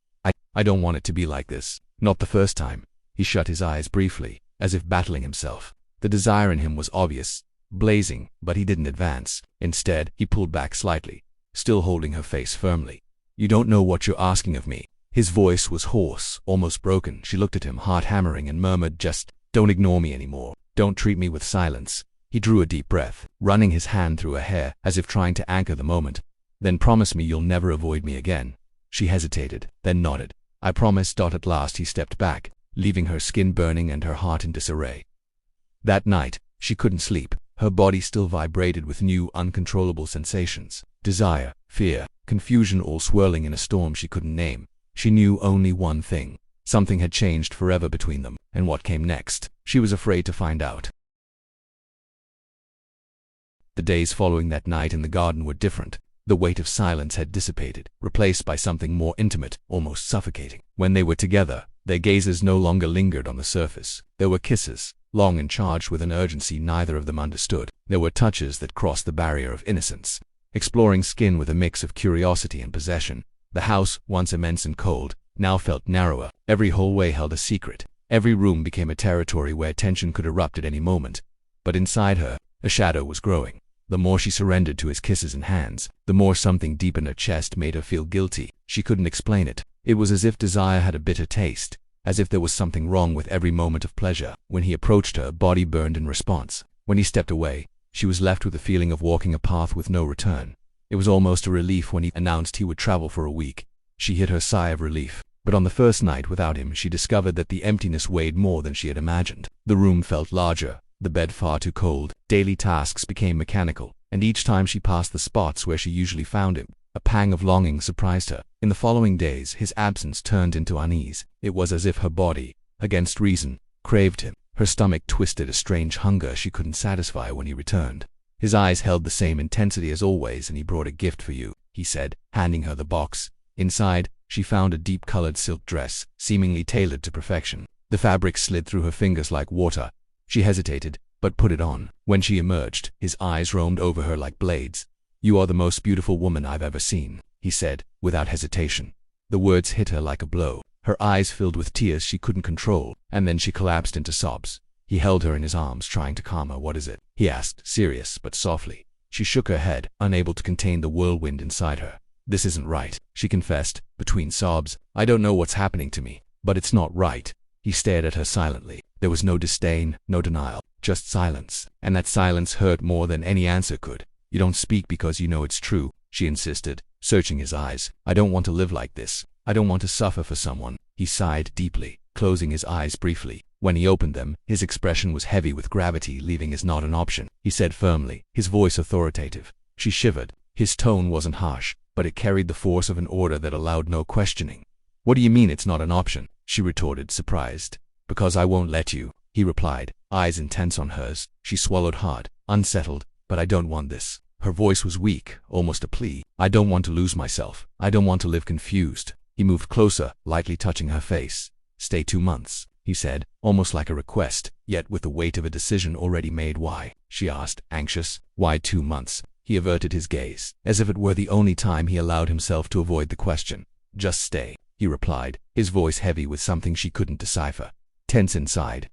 I don't want it to be like this. Not the first time. He shut his eyes briefly, as if battling himself. The desire in him was obvious, blazing, but he didn't advance. Instead, he pulled back slightly, still holding her face firmly. "You don't know what you're asking of me." His voice was hoarse, almost broken. She looked at him, heart hammering, and murmured, "Just don't ignore me anymore. Don't treat me with silence." He drew a deep breath, running his hand through her hair, as if trying to anchor the moment. "Then promise me you'll never avoid me again." She hesitated, then nodded. "I promise." At last he stepped back, leaving her skin burning and her heart in disarray. That night, she couldn't sleep. Her body still vibrated with new, uncontrollable sensations. Desire, fear, confusion, all swirling in a storm she couldn't name. She knew only one thing. Something had changed forever between them, and what came next, she was afraid to find out. The days following that night in the garden were different. The weight of silence had dissipated, replaced by something more intimate, almost suffocating. When they were together, their gazes no longer lingered on the surface. There were kisses, long and charged with an urgency neither of them understood. There were touches that crossed the barrier of innocence, exploring skin with a mix of curiosity and possession. The house, once immense and cold, now felt narrower. Every hallway held a secret. Every room became a territory where tension could erupt at any moment. But inside her, a shadow was growing. The more she surrendered to his kisses and hands, the more something deep in her chest made her feel guilty. She couldn't explain it. It was as if desire had a bitter taste, as if there was something wrong with every moment of pleasure. When he approached her, body burned in response. When he stepped away, she was left with the feeling of walking a path with no return. It was almost a relief when he announced he would travel for a week. She hid her sigh of relief. But on the first night without him, she discovered that the emptiness weighed more than she had imagined. The room felt larger, the bed far too cold. Daily tasks became mechanical, and each time she passed the spots where she usually found him, a pang of longing surprised her. In the following days, his absence turned into unease. It was as if her body, against reason, craved him. Her stomach twisted a strange hunger she couldn't satisfy when he returned. His eyes held the same intensity as always. "And he brought a gift for you," he said, handing her the box. Inside, she found a deep-colored silk dress, seemingly tailored to perfection. The fabric slid through her fingers like water. She hesitated, but put it on. When she emerged, his eyes roamed over her like blades. "You are the most beautiful woman I've ever seen," he said, without hesitation. The words hit her like a blow. Her eyes filled with tears she couldn't control, and then she collapsed into sobs. He held her in his arms, trying to calm her. "What is it?" he asked, serious but softly. She shook her head, unable to contain the whirlwind inside her. "This isn't right," she confessed, between sobs. "I don't know what's happening to me, but it's not right." He stared at her silently. There was no disdain, no denial, just silence, and that silence hurt more than any answer could. "You don't speak because you know it's true," she insisted, searching his eyes. "I don't want to live like this. I don't want to suffer for someone." He sighed deeply, closing his eyes briefly. When he opened them, his expression was heavy with gravity. "Leaving is not an option," he said firmly, his voice authoritative. She shivered. His tone wasn't harsh, but it carried the force of an order that allowed no questioning. "What do you mean it's not an option?" she retorted, surprised. "Because I won't let you," he replied, eyes intense on hers. She swallowed hard, unsettled. "But I don't want this." Her voice was weak, almost a plea. "I don't want to lose myself. I don't want to live confused." He moved closer, lightly touching her face. "Stay 2 months," he said, almost like a request, yet with the weight of a decision already made. "Why?" she asked, anxious. "Why 2 months?" He averted his gaze, as if it were the only time he allowed himself to avoid the question. "Just stay," he replied, his voice heavy with something she couldn't decipher. Tense inside.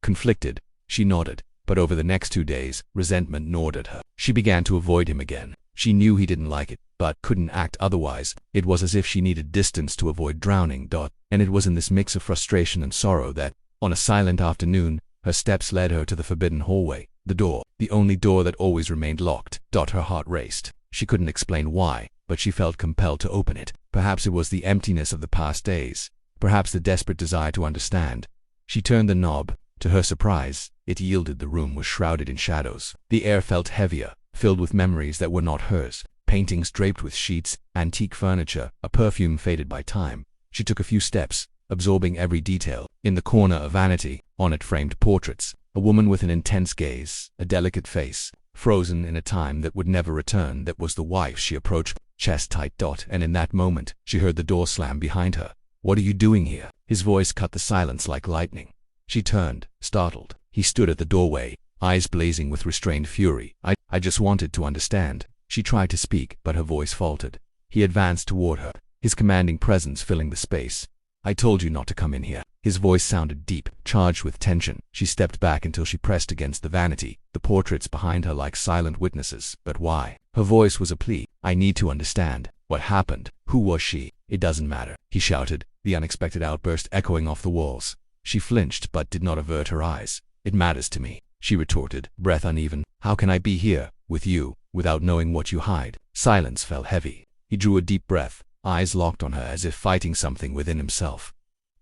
Conflicted, she nodded, but over the next 2 days, resentment gnawed at her. She began to avoid him again. She knew he didn't like it, but couldn't act otherwise. It was as if she needed distance to avoid drowning. And it was in this mix of frustration and sorrow that, on a silent afternoon, her steps led her to the forbidden hallway. The door, the only door that always remained locked. Her heart raced. She couldn't explain why, but she felt compelled to open it. Perhaps it was the emptiness of the past days. Perhaps the desperate desire to understand. She turned the knob. To her surprise, it yielded. The room was shrouded in shadows. The air felt heavier, filled with memories that were not hers. Paintings draped with sheets, antique furniture, a perfume faded by time. She took a few steps, absorbing every detail. In the corner a vanity, on it framed portraits. A woman with an intense gaze, a delicate face, frozen in a time that would never return. That was the wife she approached, chest tight. And in that moment, she heard the door slam behind her. "What are you doing here?" His voice cut the silence like lightning. She turned, startled. He stood at the doorway, eyes blazing with restrained fury. I just wanted to understand." She tried to speak, but her voice faltered. He advanced toward her, his commanding presence filling the space. "I told you not to come in here." His voice sounded deep, charged with tension. She stepped back until she pressed against the vanity, the portraits behind her like silent witnesses. "But why?" Her voice was a plea. "I need to understand. What happened? Who was she?" "It doesn't matter," he shouted, the unexpected outburst echoing off the walls. She flinched but did not avert her eyes. "It matters to me," she retorted, breath uneven. "How can I be here, with you, without knowing what you hide?" Silence fell heavy. He drew a deep breath, eyes locked on her as if fighting something within himself.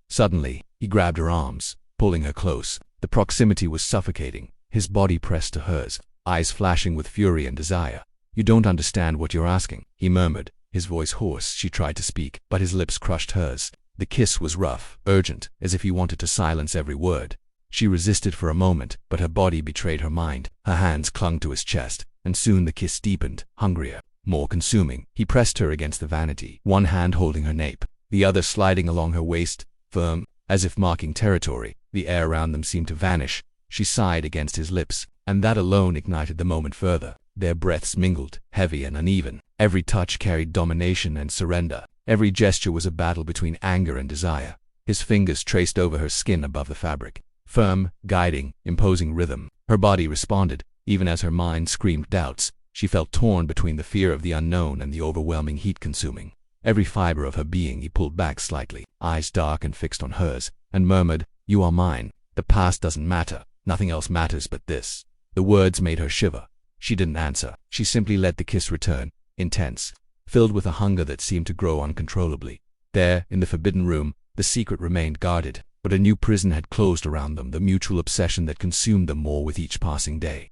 Suddenly, he grabbed her arms, pulling her close. The proximity was suffocating, his body pressed to hers, eyes flashing with fury and desire. "You don't understand what you're asking," he murmured, his voice hoarse. She tried to speak, but his lips crushed hers. The kiss was rough, urgent, as if he wanted to silence every word. She resisted for a moment, but her body betrayed her mind. Her hands clung to his chest, and soon the kiss deepened, hungrier, more consuming. He pressed her against the vanity, one hand holding her nape, the other sliding along her waist, firm, as if marking territory. The air around them seemed to vanish. She sighed against his lips, and that alone ignited the moment further. Their breaths mingled, heavy and uneven. Every touch carried domination and surrender. Every gesture was a battle between anger and desire. His fingers traced over her skin above the fabric. Firm, guiding, imposing rhythm. Her body responded, even as her mind screamed doubts. She felt torn between the fear of the unknown and the overwhelming heat consuming. Every fiber of her being he pulled back slightly, eyes dark and fixed on hers, and murmured, "You are mine. The past doesn't matter. Nothing else matters but this." The words made her shiver. She didn't answer. She simply let the kiss return, intense, filled with a hunger that seemed to grow uncontrollably. There, in the forbidden room, the secret remained guarded, but a new prison had closed around them, the mutual obsession that consumed them more with each passing day.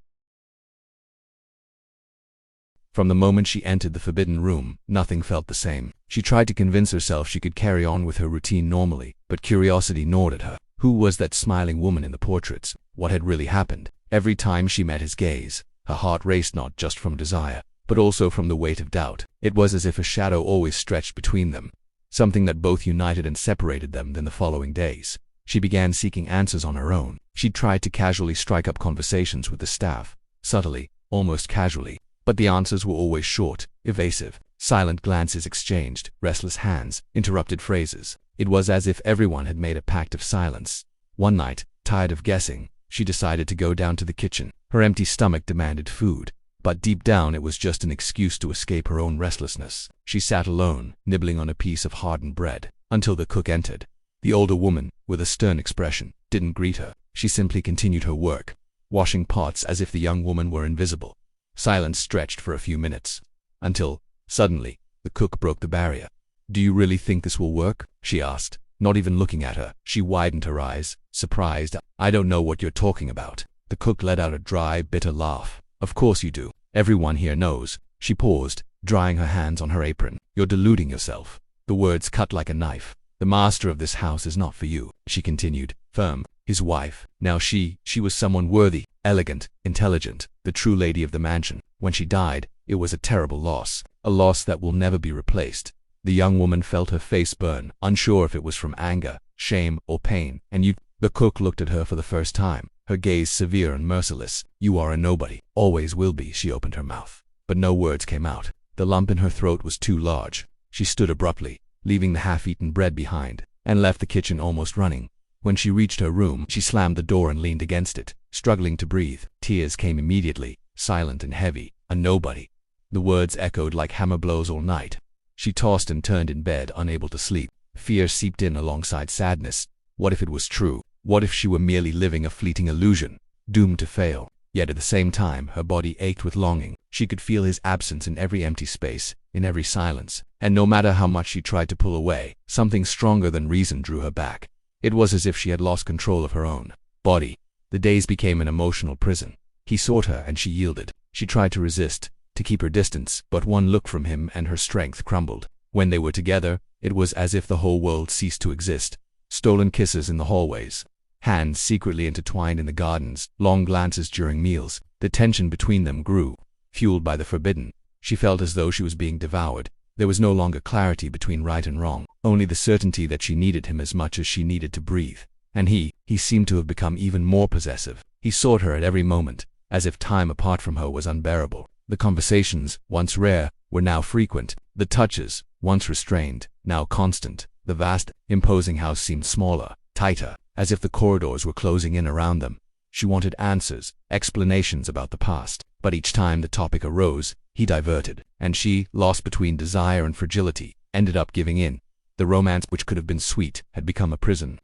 From the moment she entered the forbidden room, nothing felt the same. She tried to convince herself she could carry on with her routine normally, but curiosity gnawed at her. Who was that smiling woman in the portraits? What had really happened? Every time she met his gaze, her heart raced not just from desire, but also from the weight of doubt. It was as if a shadow always stretched between them, something that both united and separated them. In the following days, she began seeking answers on her own. She tried to casually strike up conversations with the staff, subtly, almost casually, but the answers were always short, evasive, silent glances exchanged, restless hands, interrupted phrases. It was as if everyone had made a pact of silence. One night, tired of guessing, she decided to go down to the kitchen. Her empty stomach demanded food, but deep down it was just an excuse to escape her own restlessness. She sat alone, nibbling on a piece of hardened bread, until the cook entered. The older woman, with a stern expression, didn't greet her. She simply continued her work, washing pots as if the young woman were invisible. Silence stretched for a few minutes, until, suddenly, the cook broke the barrier. "Do you really think this will work?" she asked, not even looking at her. She widened her eyes, surprised. "I don't know what you're talking about." The cook let out a dry, bitter laugh. "Of course you do. Everyone here knows." She paused, drying her hands on her apron. "You're deluding yourself." The words cut like a knife. "The master of this house is not for you," she continued, firm. "His wife. Now she was someone worthy, elegant, intelligent, the true lady of the mansion. When she died, it was a terrible loss, a loss that will never be replaced." The young woman felt her face burn, unsure if it was from anger, shame, or pain. "And you—" The cook looked at her for the first time, her gaze severe and merciless. "You are a nobody. Always will be." She opened her mouth, but no words came out. The lump in her throat was too large. She stood abruptly, leaving the half-eaten bread behind, and left the kitchen almost running. When she reached her room, she slammed the door and leaned against it, struggling to breathe. Tears came immediately, silent and heavy. A nobody. The words echoed like hammer blows all night. She tossed and turned in bed, unable to sleep. Fear seeped in alongside sadness. What if it was true? What if she were merely living a fleeting illusion, doomed to fail? Yet at the same time, her body ached with longing. She could feel his absence in every empty space, in every silence. And no matter how much she tried to pull away, something stronger than reason drew her back. It was as if she had lost control of her own body. The days became an emotional prison. He sought her and she yielded. She tried to resist, to keep her distance, but one look from him and her strength crumbled. When they were together, it was as if the whole world ceased to exist. Stolen kisses in the hallways, hands secretly intertwined in the gardens, long glances during meals. The tension between them grew, fueled by the forbidden. She felt as though she was being devoured. There was no longer clarity between right and wrong, only the certainty that she needed him as much as she needed to breathe. And he seemed to have become even more possessive. He sought her at every moment, as if time apart from her was unbearable. The conversations, once rare, were now frequent. The touches, once restrained, now constant. The vast, imposing house seemed smaller, tighter, as if the corridors were closing in around them. She wanted answers, explanations about the past, but each time the topic arose, he diverted, and she, lost between desire and fragility, ended up giving in. The romance which could have been sweet had become a prison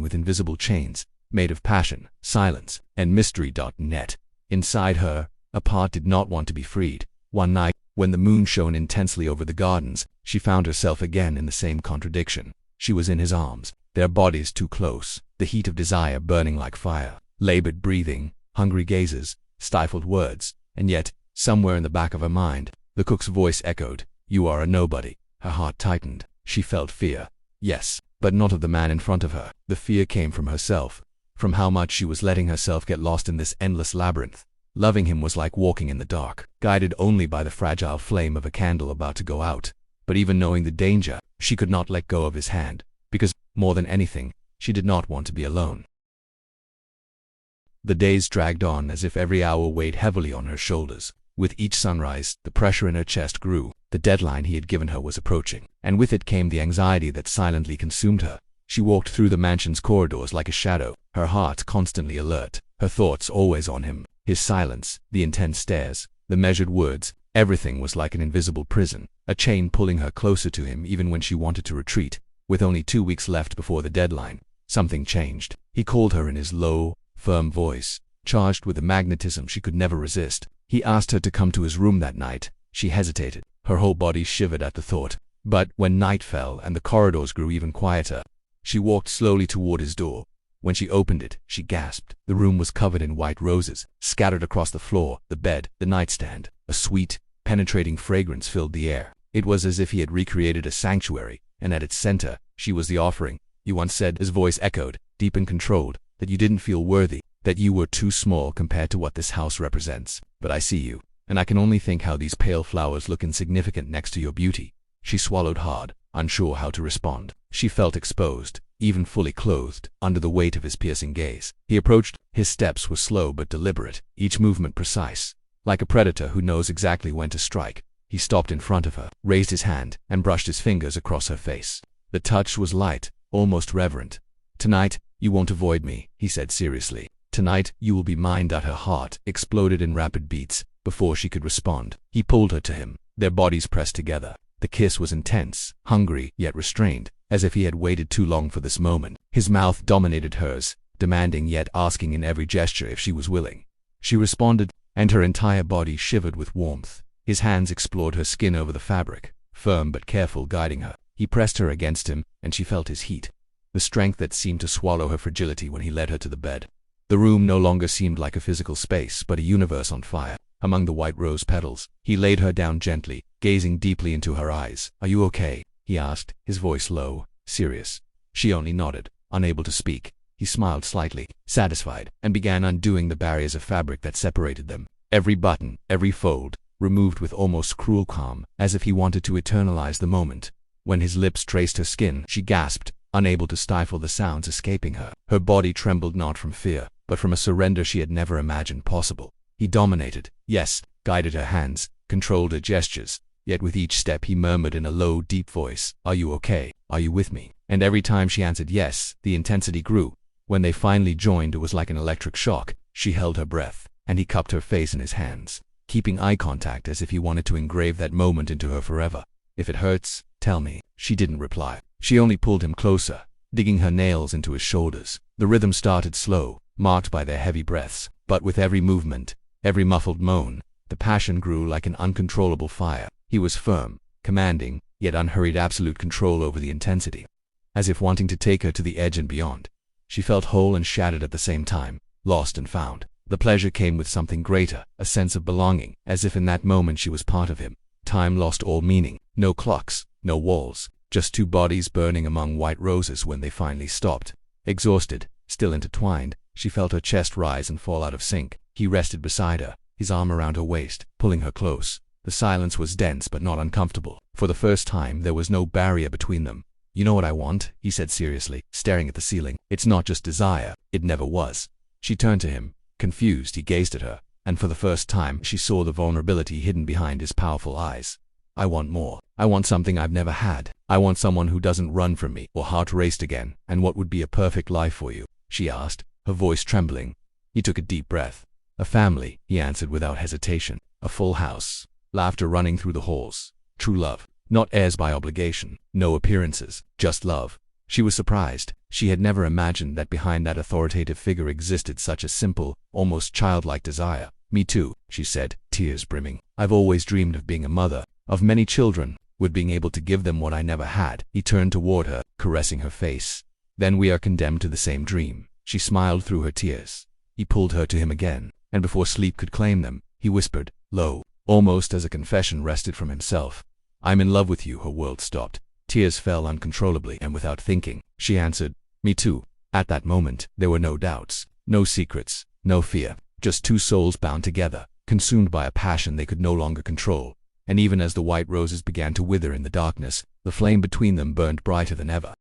with invisible chains, made of passion, silence, and mystery. Net. Inside her, a part did not want to be freed. One night, when the moon shone intensely over the gardens, she found herself again in the same contradiction. She was in his arms, their bodies too close, the heat of desire burning like fire, labored breathing, hungry gazes, stifled words, and yet, somewhere in the back of her mind, the cook's voice echoed, "You are a nobody." Her heart tightened. She felt fear. Yes, but not of the man in front of her. The fear came from herself, from how much she was letting herself get lost in this endless labyrinth. Loving him was like walking in the dark, guided only by the fragile flame of a candle about to go out. But even knowing the danger, she could not let go of his hand, because, more than anything, she did not want to be alone. The days dragged on as if every hour weighed heavily on her shoulders. With each sunrise, the pressure in her chest grew. The deadline he had given her was approaching, and with it came the anxiety that silently consumed her. She walked through the mansion's corridors like a shadow, her heart constantly alert, her thoughts always on him. His silence, the intense stares, the measured words, everything was like an invisible prison, a chain pulling her closer to him even when she wanted to retreat. With only 2 weeks left before the deadline, something changed. He called her in his low, firm voice, charged with a magnetism she could never resist. He asked her to come to his room that night. She hesitated. Her whole body shivered at the thought. But when night fell and the corridors grew even quieter, she walked slowly toward his door. When she opened it, she gasped. The room was covered in white roses, scattered across the floor, the bed, the nightstand. A sweet, penetrating fragrance filled the air. It was as if he had recreated a sanctuary, and at its center, she was the offering. "You once said," his voice echoed, deep and controlled, "that you didn't feel worthy, that you were too small compared to what this house represents. But I see you, and I can only think how these pale flowers look insignificant next to your beauty." She swallowed hard, unsure how to respond. She felt exposed, even fully clothed, under the weight of his piercing gaze. He approached. His steps were slow but deliberate, each movement precise. Like a predator who knows exactly when to strike, he stopped in front of her, raised his hand, and brushed his fingers across her face. The touch was light, almost reverent. "Tonight, you won't avoid me," he said seriously. "Tonight, you will be mine." Her heart exploded in rapid beats. Before she could respond, he pulled her to him. Their bodies pressed together. The kiss was intense, hungry, yet restrained, as if he had waited too long for this moment. His mouth dominated hers, demanding yet asking in every gesture if she was willing. She responded, and her entire body shivered with warmth. His hands explored her skin over the fabric, firm but careful, guiding her. He pressed her against him, and she felt his heat, the strength that seemed to swallow her fragility when he led her to the bed. The room no longer seemed like a physical space, but a universe on fire. Among the white rose petals, he laid her down gently, gazing deeply into her eyes. "Are you okay?" he asked, his voice low, serious. She only nodded, unable to speak. He smiled slightly, satisfied, and began undoing the barriers of fabric that separated them. Every button, every fold, removed with almost cruel calm, as if he wanted to eternalize the moment. When his lips traced her skin, she gasped, unable to stifle the sounds escaping her. Her body trembled not from fear, but from a surrender she had never imagined possible. He dominated, yes, guided her hands, controlled her gestures, yet with each step he murmured in a low, deep voice, "Are you okay? Are you with me?" And every time she answered yes, the intensity grew. When they finally joined, it was like an electric shock. She held her breath, and he cupped her face in his hands, keeping eye contact as if he wanted to engrave that moment into her forever. "If it hurts, tell me." She didn't reply. She only pulled him closer, digging her nails into his shoulders. The rhythm started slow, marked by their heavy breaths, but with every movement, every muffled moan, the passion grew like an uncontrollable fire. He was firm, commanding, yet unhurried, absolute control over the intensity, as if wanting to take her to the edge and beyond. She felt whole and shattered at the same time, lost and found. The pleasure came with something greater, a sense of belonging, as if in that moment she was part of him. Time lost all meaning. No clocks, no walls, just two bodies burning among white roses. When they finally stopped, exhausted, still intertwined, she felt her chest rise and fall out of sync. He rested beside her, his arm around her waist, pulling her close. The silence was dense but not uncomfortable. For the first time, there was no barrier between them. "You know what I want?" he said seriously, staring at the ceiling. "It's not just desire. It never was." She turned to him. Confused, he gazed at her, and for the first time she saw the vulnerability hidden behind his powerful eyes. "I want more. I want something I've never had. I want someone who doesn't run from me." Her heart raced again. "And what would be a perfect life for you?" she asked, her voice trembling. He took a deep breath. "A family," he answered without hesitation. "A full house. Laughter running through the halls. True love. Not heirs by obligation. No appearances. Just love." She was surprised. She had never imagined that behind that authoritative figure existed such a simple, almost childlike desire. "Me too," she said, tears brimming. "I've always dreamed of being a mother, of many children, with being able to give them what I never had." He turned toward her, caressing her face. "Then we are condemned to the same dream." She smiled through her tears. He pulled her to him again, and before sleep could claim them, he whispered, low, almost as a confession wrested from himself, "I'm in love with you." Her world stopped. Tears fell uncontrollably, and without thinking, she answered, "Me too." At that moment, there were no doubts, no secrets, no fear, just two souls bound together, consumed by a passion they could no longer control. And even as the white roses began to wither in the darkness, the flame between them burned brighter than ever.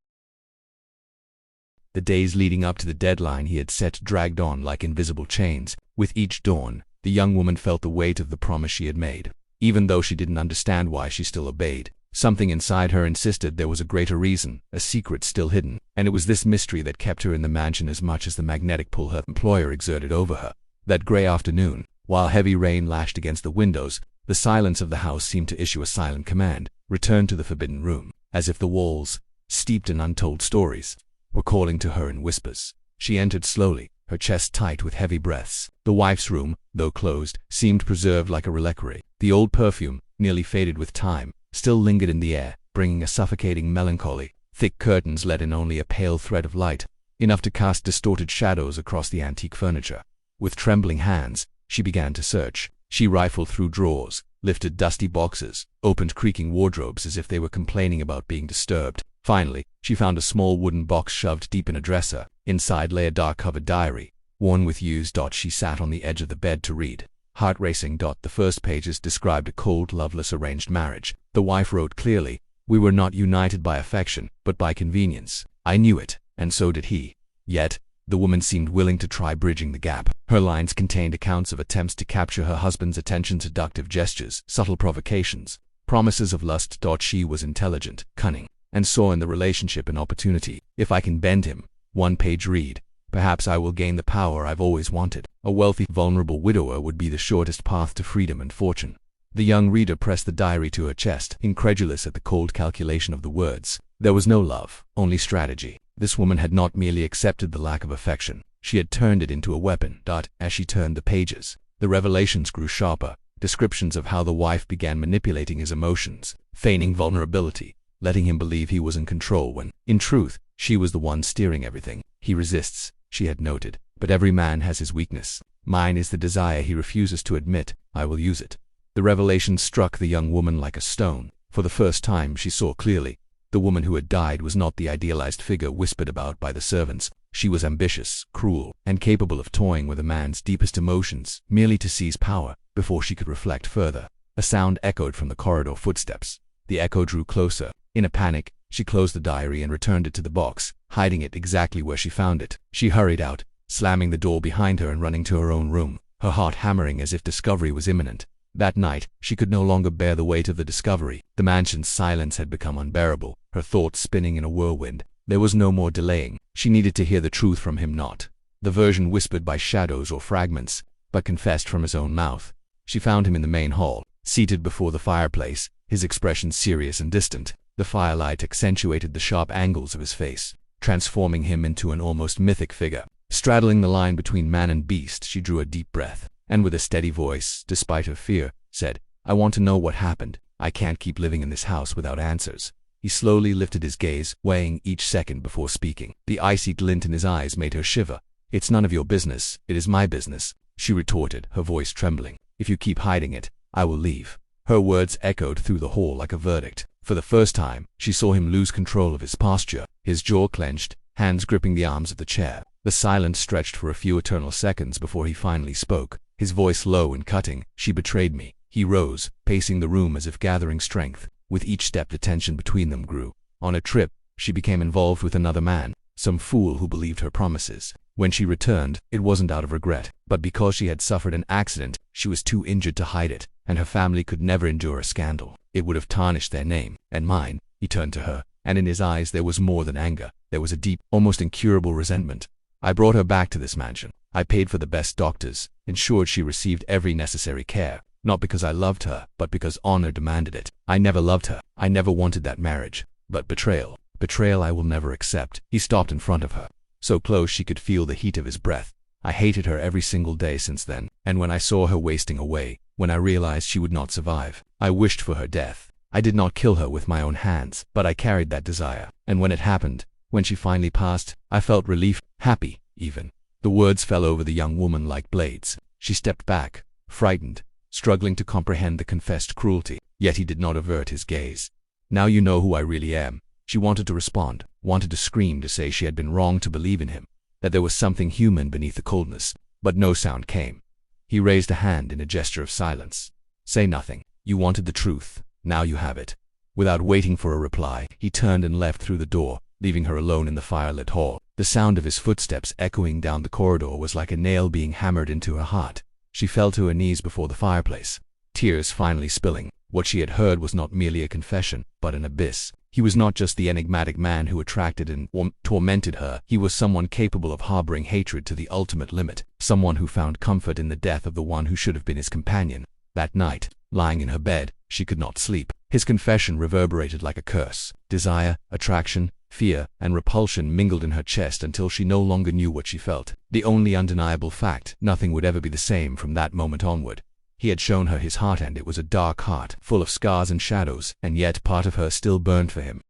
The days leading up to the deadline he had set dragged on like invisible chains. With each dawn, the young woman felt the weight of the promise she had made. Even though she didn't understand why, she still obeyed. Something inside her insisted there was a greater reason, a secret still hidden, and it was this mystery that kept her in the mansion as much as the magnetic pull her employer exerted over her. That gray afternoon, while heavy rain lashed against the windows, the silence of the house seemed to issue a silent command: return to the forbidden room, as if the walls, steeped in untold stories, were calling to her in whispers. She entered slowly, her chest tight with heavy breaths. The wife's room, though closed, seemed preserved like a reliquary. The old perfume, nearly faded with time, still lingered in the air, bringing a suffocating melancholy. Thick curtains let in only a pale thread of light, enough to cast distorted shadows across the antique furniture. With trembling hands, she began to search. She rifled through drawers, lifted dusty boxes, opened creaking wardrobes as if they were complaining about being disturbed. Finally, she found a small wooden box shoved deep in a dresser. Inside lay a dark-covered diary, worn with use. She sat on the edge of the bed to read. Heart racing. The first pages described a cold, loveless arranged marriage. The wife wrote clearly, "We were not united by affection, but by convenience. I knew it, and so did he." Yet, the woman seemed willing to try bridging the gap. Her lines contained accounts of attempts to capture her husband's attention, seductive gestures, subtle provocations, promises of lust. She was intelligent, cunning, and saw in the relationship an opportunity. "If I can bend him," one page read, "perhaps I will gain the power I've always wanted." A wealthy, vulnerable widower would be the shortest path to freedom and fortune. The young reader pressed the diary to her chest, incredulous at the cold calculation of the words. There was no love, only strategy. This woman had not merely accepted the lack of affection, she had turned it into a weapon. As she turned the pages, the revelations grew sharper, descriptions of how the wife began manipulating his emotions, feigning vulnerability, letting him believe he was in control when, in truth, she was the one steering everything. "He resists," she had noted, "but every man has his weakness. Mine is the desire he refuses to admit. I will use it." The revelation struck the young woman like a stone. For the first time, she saw clearly. The woman who had died was not the idealized figure whispered about by the servants. She was ambitious, cruel, and capable of toying with a man's deepest emotions, merely to seize power, before she could reflect further. A sound echoed from the corridor: footsteps. The echo drew closer. In a panic, she closed the diary and returned it to the box, hiding it exactly where she found it. She hurried out, slamming the door behind her and running to her own room, her heart hammering as if discovery was imminent. That night, she could no longer bear the weight of the discovery. The mansion's silence had become unbearable, her thoughts spinning in a whirlwind. There was no more delaying. She needed to hear the truth from him, not the version whispered by shadows or fragments, but confessed from his own mouth. She found him in the main hall, seated before the fireplace, his expression serious and distant. The firelight accentuated the sharp angles of his face, transforming him into an almost mythic figure. Straddling the line between man and beast, she drew a deep breath, and with a steady voice, despite her fear, said, "I want to know what happened. I can't keep living in this house without answers." He slowly lifted his gaze, weighing each second before speaking. The icy glint in his eyes made her shiver. "It's none of your business, it is my business," she retorted, her voice trembling. "If you keep hiding it, I will leave." Her words echoed through the hall like a verdict. For the first time, she saw him lose control of his posture, his jaw clenched, hands gripping the arms of the chair. The silence stretched for a few eternal seconds before he finally spoke, his voice low and cutting. "She betrayed me." He rose, pacing the room as if gathering strength. With each step the tension between them grew. On a trip, she became involved with another man, some fool who believed her promises. When she returned, it wasn't out of regret, but because she had suffered an accident. She was too injured to hide it, and her family could never endure a scandal. It would have tarnished their name, and mine. He turned to her, and in his eyes there was more than anger. There was a deep, almost incurable resentment. "I brought her back to this mansion. I paid for the best doctors, ensured she received every necessary care, not because I loved her, but because honor demanded it. I never loved her. I never wanted that marriage. But betrayal I will never accept." He stopped in front of her, so close she could feel the heat of his breath. "I hated her every single day since then, and when I saw her wasting away, when I realized she would not survive, I wished for her death. I did not kill her with my own hands, but I carried that desire, and when it happened, when she finally passed, I felt relief, happy, even." The words fell over the young woman like blades. She stepped back, frightened, struggling to comprehend the confessed cruelty, yet he did not avert his gaze. "Now you know who I really am." She wanted to respond, wanted to scream, to say she had been wrong to believe in him, that there was something human beneath the coldness, but no sound came. He raised a hand in a gesture of silence. "Say nothing. You wanted the truth. Now you have it." Without waiting for a reply, he turned and left through the door, leaving her alone in the firelit hall. The sound of his footsteps echoing down the corridor was like a nail being hammered into her heart. She fell to her knees before the fireplace, tears finally spilling. What she had heard was not merely a confession, but an abyss. He was not just the enigmatic man who attracted and tormented her. He was someone capable of harboring hatred to the ultimate limit, someone who found comfort in the death of the one who should have been his companion. That night, lying in her bed, she could not sleep. His confession reverberated like a curse. Desire, attraction, fear, and repulsion mingled in her chest until she no longer knew what she felt. The only undeniable fact: nothing would ever be the same from that moment onward. He had shown her his heart, and it was a dark heart, full of scars and shadows, and yet part of her still burned for him.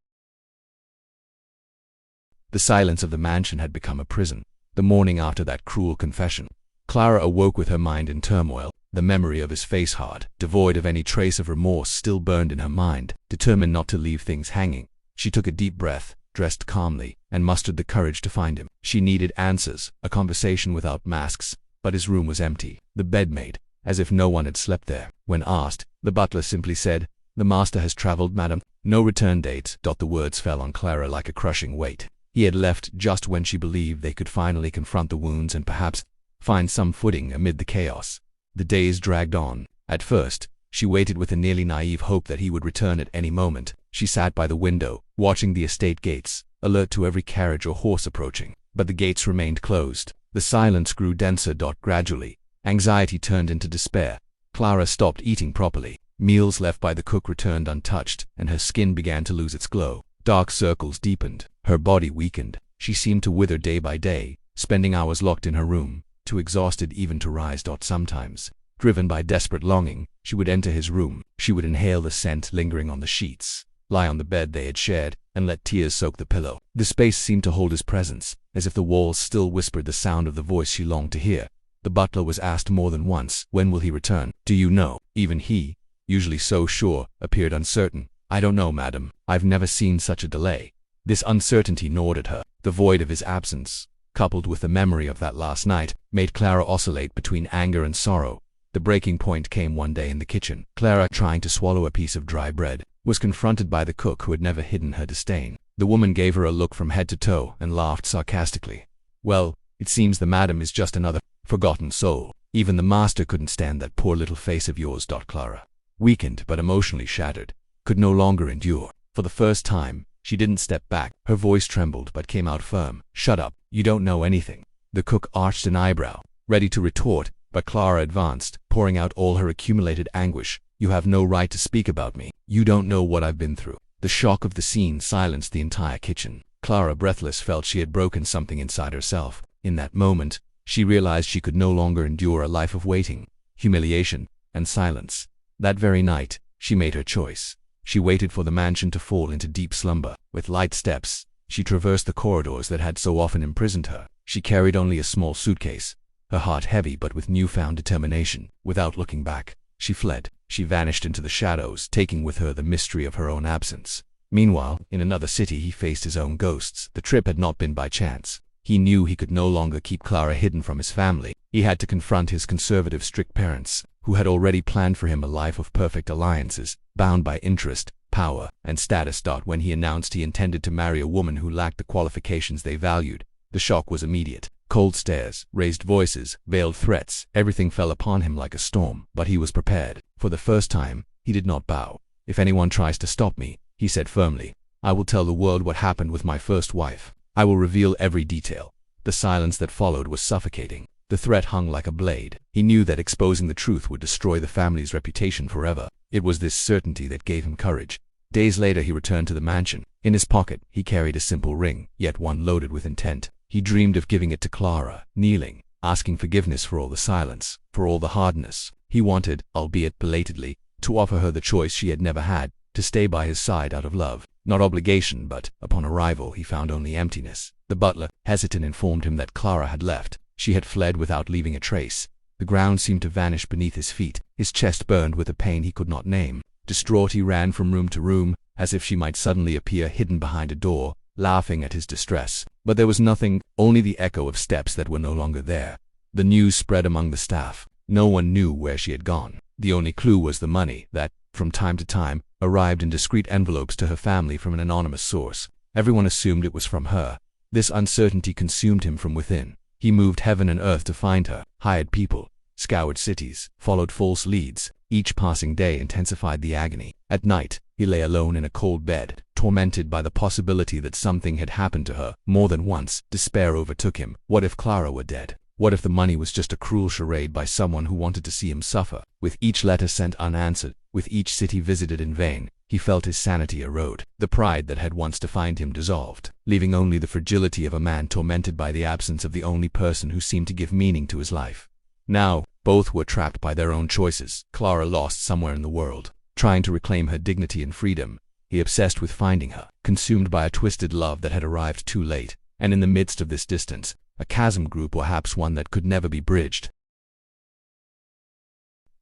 The silence of the mansion had become a prison. The morning after that cruel confession, Clara awoke with her mind in turmoil. The memory of his face, hard, devoid of any trace of remorse, still burned in her mind. Determined not to leave things hanging, she took a deep breath, dressed calmly, and mustered the courage to find him. She needed answers, a conversation without masks, but his room was empty. The bed made as if no one had slept there. When asked, the butler simply said, "The master has traveled, madam. No return date." The words fell on Clara like a crushing weight. He had left just when she believed they could finally confront the wounds and perhaps find some footing amid the chaos. The days dragged on. At first, she waited with a nearly naive hope that he would return at any moment. She sat by the window, watching the estate gates, alert to every carriage or horse approaching. But the gates remained closed. The silence grew denser. Gradually, anxiety turned into despair. Clara stopped eating properly. Meals left by the cook returned untouched, and her skin began to lose its glow. Dark circles deepened. Her body weakened. She seemed to wither day by day, spending hours locked in her room, too exhausted even to rise. Sometimes, driven by desperate longing, she would enter his room. She would inhale the scent lingering on the sheets, lie on the bed they had shared, and let tears soak the pillow. The space seemed to hold his presence, as if the walls still whispered the sound of the voice she longed to hear. The butler was asked more than once, "When will he return?" "Do you know?" Even he, usually so sure, appeared uncertain. "I don't know, madam. I've never seen such a delay." This uncertainty gnawed at her. The void of his absence, coupled with the memory of that last night, made Clara oscillate between anger and sorrow. The breaking point came one day in the kitchen. Clara, trying to swallow a piece of dry bread, was confronted by the cook who had never hidden her disdain. The woman gave her a look from head to toe and laughed sarcastically. "Well, it seems the madam is just another forgotten soul." Even the master couldn't stand that poor little face of yours. Clara, weakened but emotionally shattered, could no longer endure. For the first time, she didn't step back. Her voice trembled but came out firm. "Shut up, you don't know anything." The cook arched an eyebrow, ready to retort, but Clara advanced, pouring out all her accumulated anguish. "You have no right to speak about me. You don't know what I've been through." The shock of the scene silenced the entire kitchen. Clara, breathless, felt she had broken something inside herself. In that moment, she realized she could no longer endure a life of waiting, humiliation, and silence. That very night, she made her choice. She waited for the mansion to fall into deep slumber. With light steps, she traversed the corridors that had so often imprisoned her. She carried only a small suitcase, her heart heavy but with newfound determination. Without looking back, she fled. She vanished into the shadows, taking with her the mystery of her own absence. Meanwhile, in another city, he faced his own ghosts. The trip had not been by chance. He knew he could no longer keep Clara hidden from his family. He had to confront his conservative, strict parents, who had already planned for him a life of perfect alliances, bound by interest, power, and status. When he announced he intended to marry a woman who lacked the qualifications they valued, the shock was immediate. Cold stares, raised voices, veiled threats, everything fell upon him like a storm. But he was prepared. For the first time, he did not bow. "If anyone tries to stop me," he said firmly, "I will tell the world what happened with my first wife. I will reveal every detail." The silence that followed was suffocating. The threat hung like a blade. He knew that exposing the truth would destroy the family's reputation forever. It was this certainty that gave him courage. Days later, he returned to the mansion. In his pocket, he carried a simple ring, yet one loaded with intent. He dreamed of giving it to Clara, kneeling, asking forgiveness for all the silence, for all the hardness. He wanted, albeit belatedly, to offer her the choice she had never had, to stay by his side out of love, not obligation. But, upon arrival, he found only emptiness. The butler, hesitant, informed him that Clara had left. She had fled without leaving a trace. The ground seemed to vanish beneath his feet. His chest burned with a pain he could not name. Distraught, he ran from room to room, as if she might suddenly appear hidden behind a door, laughing at his distress. But there was nothing, only the echo of steps that were no longer there. The news spread among the staff. No one knew where she had gone. The only clue was the money that, from time to time, arrived in discreet envelopes to her family from an anonymous source. Everyone assumed it was from her. This uncertainty consumed him from within. He moved heaven and earth to find her, hired people, scoured cities, followed false leads. Each passing day intensified the agony. At night, he lay alone in a cold bed, tormented by the possibility that something had happened to her. More than once, despair overtook him. What if Clara were dead? What if the money was just a cruel charade by someone who wanted to see him suffer? With each letter sent unanswered, with each city visited in vain, he felt his sanity erode. The pride that had once defined him dissolved, leaving only the fragility of a man tormented by the absence of the only person who seemed to give meaning to his life. Now, both were trapped by their own choices. Clara lost somewhere in the world, trying to reclaim her dignity and freedom. He obsessed with finding her, consumed by a twisted love that had arrived too late. And in the midst of this distance, a chasm grew, perhaps one that could never be bridged.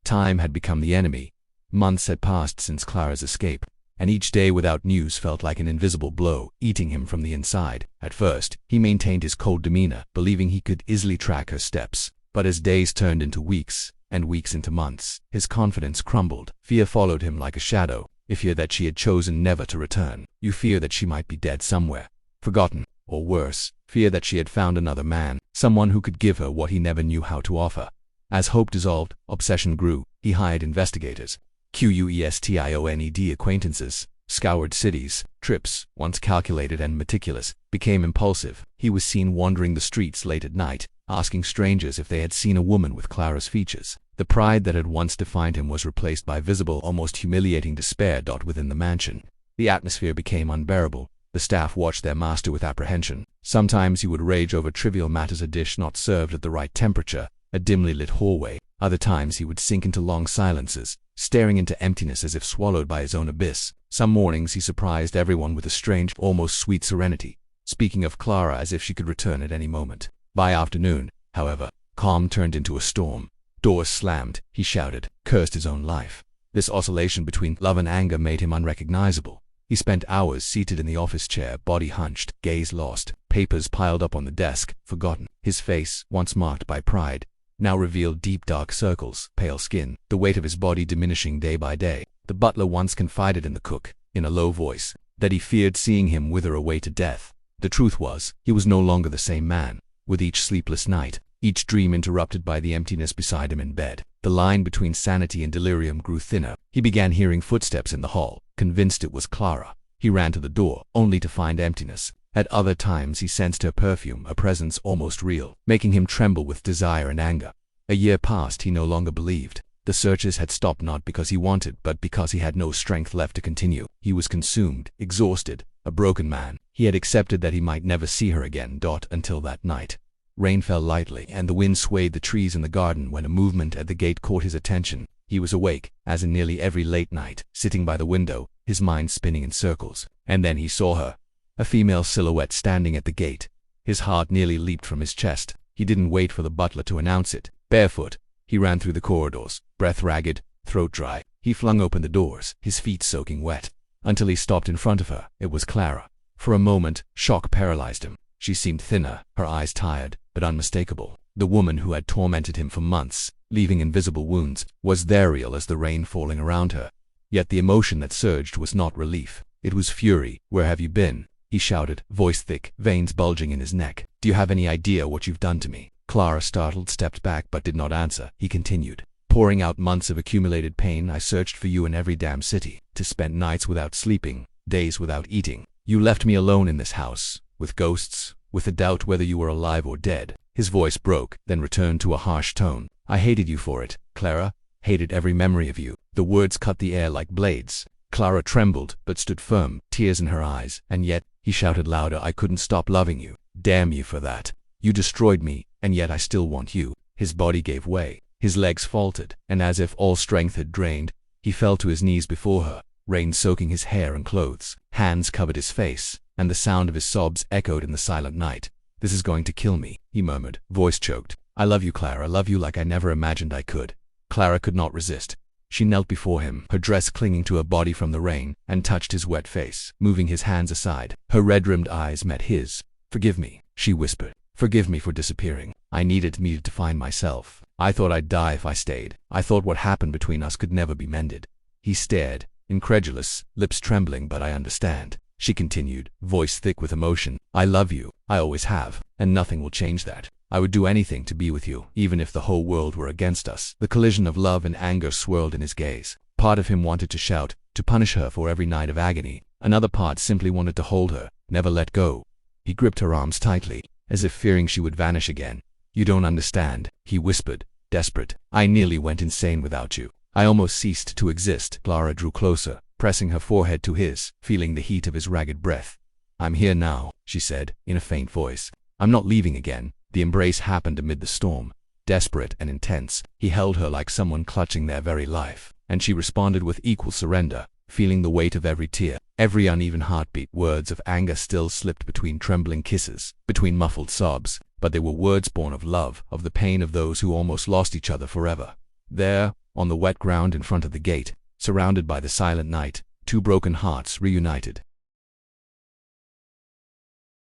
Time had become the enemy. Months had passed since Clara's escape, and each day without news felt like an invisible blow, eating him from the inside. At first, he maintained his cold demeanor, believing he could easily track her steps. But as days turned into weeks, and weeks into months, his confidence crumbled. Fear followed him like a shadow, a fear that she had chosen never to return. You fear that she might be dead somewhere, forgotten, or worse, fear that she had found another man, someone who could give her what he never knew how to offer. As hope dissolved, obsession grew. He hired investigators, questioned acquaintances, scoured cities. Trips, once calculated and meticulous, became impulsive. He was seen wandering the streets late at night, asking strangers if they had seen a woman with Clara's features. The pride that had once defined him was replaced by visible, almost humiliating despair. Within the mansion, the atmosphere became unbearable. The staff watched their master with apprehension. Sometimes he would rage over trivial matters, a dish not served at the right temperature, a dimly lit hallway. Other times he would sink into long silences, staring into emptiness as if swallowed by his own abyss. Some mornings he surprised everyone with a strange, almost sweet serenity, speaking of Clara as if she could return at any moment. By afternoon, however, calm turned into a storm. Doors slammed, he shouted, cursed his own life. This oscillation between love and anger made him unrecognizable. He spent hours seated in the office chair, body hunched, gaze lost, papers piled up on the desk, forgotten. His face, once marked by pride, now revealed deep dark circles, pale skin, the weight of his body diminishing day by day. The butler once confided in the cook, in a low voice, that he feared seeing him wither away to death. The truth was, he was no longer the same man. With each sleepless night, each dream interrupted by the emptiness beside him in bed. The line between sanity and delirium grew thinner. He began hearing footsteps in the hall, convinced it was Clara. He ran to the door, only to find emptiness. At other times he sensed her perfume, a presence almost real, making him tremble with desire and anger. A year passed, he no longer believed. The searches had stopped not because he wanted, but because he had no strength left to continue. He was consumed, exhausted, a broken man. He had accepted that he might never see her again, until that night. Rain fell lightly, and the wind swayed the trees in the garden when a movement at the gate caught his attention. He was awake, as in nearly every late night, sitting by the window, his mind spinning in circles. And then he saw her, a female silhouette standing at the gate. His heart nearly leaped from his chest. He didn't wait for the butler to announce it. Barefoot, he ran through the corridors, breath ragged, throat dry. He flung open the doors, his feet soaking wet, until he stopped in front of her. It was Clara. For a moment, shock paralyzed him. She seemed thinner, her eyes tired, but unmistakable. The woman who had tormented him for months, leaving invisible wounds, was there, real as the rain falling around her. Yet the emotion that surged was not relief. It was fury. "Where have you been?" he shouted, voice thick, veins bulging in his neck. "Do you have any idea what you've done to me?" Clara, startled, stepped back but did not answer. He continued, pouring out months of accumulated pain. "I searched for you in every damn city, to spend nights without sleeping, days without eating. You left me alone in this house, with ghosts, with the doubt whether you were alive or dead." His voice broke, then returned to a harsh tone. "I hated you for it, Clara, hated every memory of you." The words cut the air like blades. Clara trembled, but stood firm, tears in her eyes. "And yet," he shouted louder, "I couldn't stop loving you. Damn you for that. You destroyed me, and yet I still want you." His body gave way, his legs faltered, and as if all strength had drained, he fell to his knees before her, rain soaking his hair and clothes. Hands covered his face, and the sound of his sobs echoed in the silent night. "This is going to kill me," he murmured, voice choked. "I love you, Clara, love you like I never imagined I could." Clara could not resist. She knelt before him, her dress clinging to her body from the rain, and touched his wet face, moving his hands aside. Her red-rimmed eyes met his. "Forgive me," she whispered. "Forgive me for disappearing. I needed to find myself. I thought I'd die if I stayed. I thought what happened between us could never be mended." He stared, incredulous, lips trembling. "But I understand," she continued, voice thick with emotion. "I love you. I always have, and nothing will change that. I would do anything to be with you, even if the whole world were against us." The collision of love and anger swirled in his gaze. Part of him wanted to shout, to punish her for every night of agony. Another part simply wanted to hold her, never let go. He gripped her arms tightly, as if fearing she would vanish again. "You don't understand," he whispered, desperate. "I nearly went insane without you. I almost ceased to exist." Clara drew closer, pressing her forehead to his, feeling the heat of his ragged breath. "I'm here now," she said, in a faint voice. "I'm not leaving again." The embrace happened amid the storm, desperate and intense. He held her like someone clutching their very life, and she responded with equal surrender, feeling the weight of every tear, every uneven heartbeat. Words of anger still slipped between trembling kisses, between muffled sobs, but they were words born of love, of the pain of those who almost lost each other forever. There, on the wet ground in front of the gate, surrounded by the silent night, two broken hearts reunited.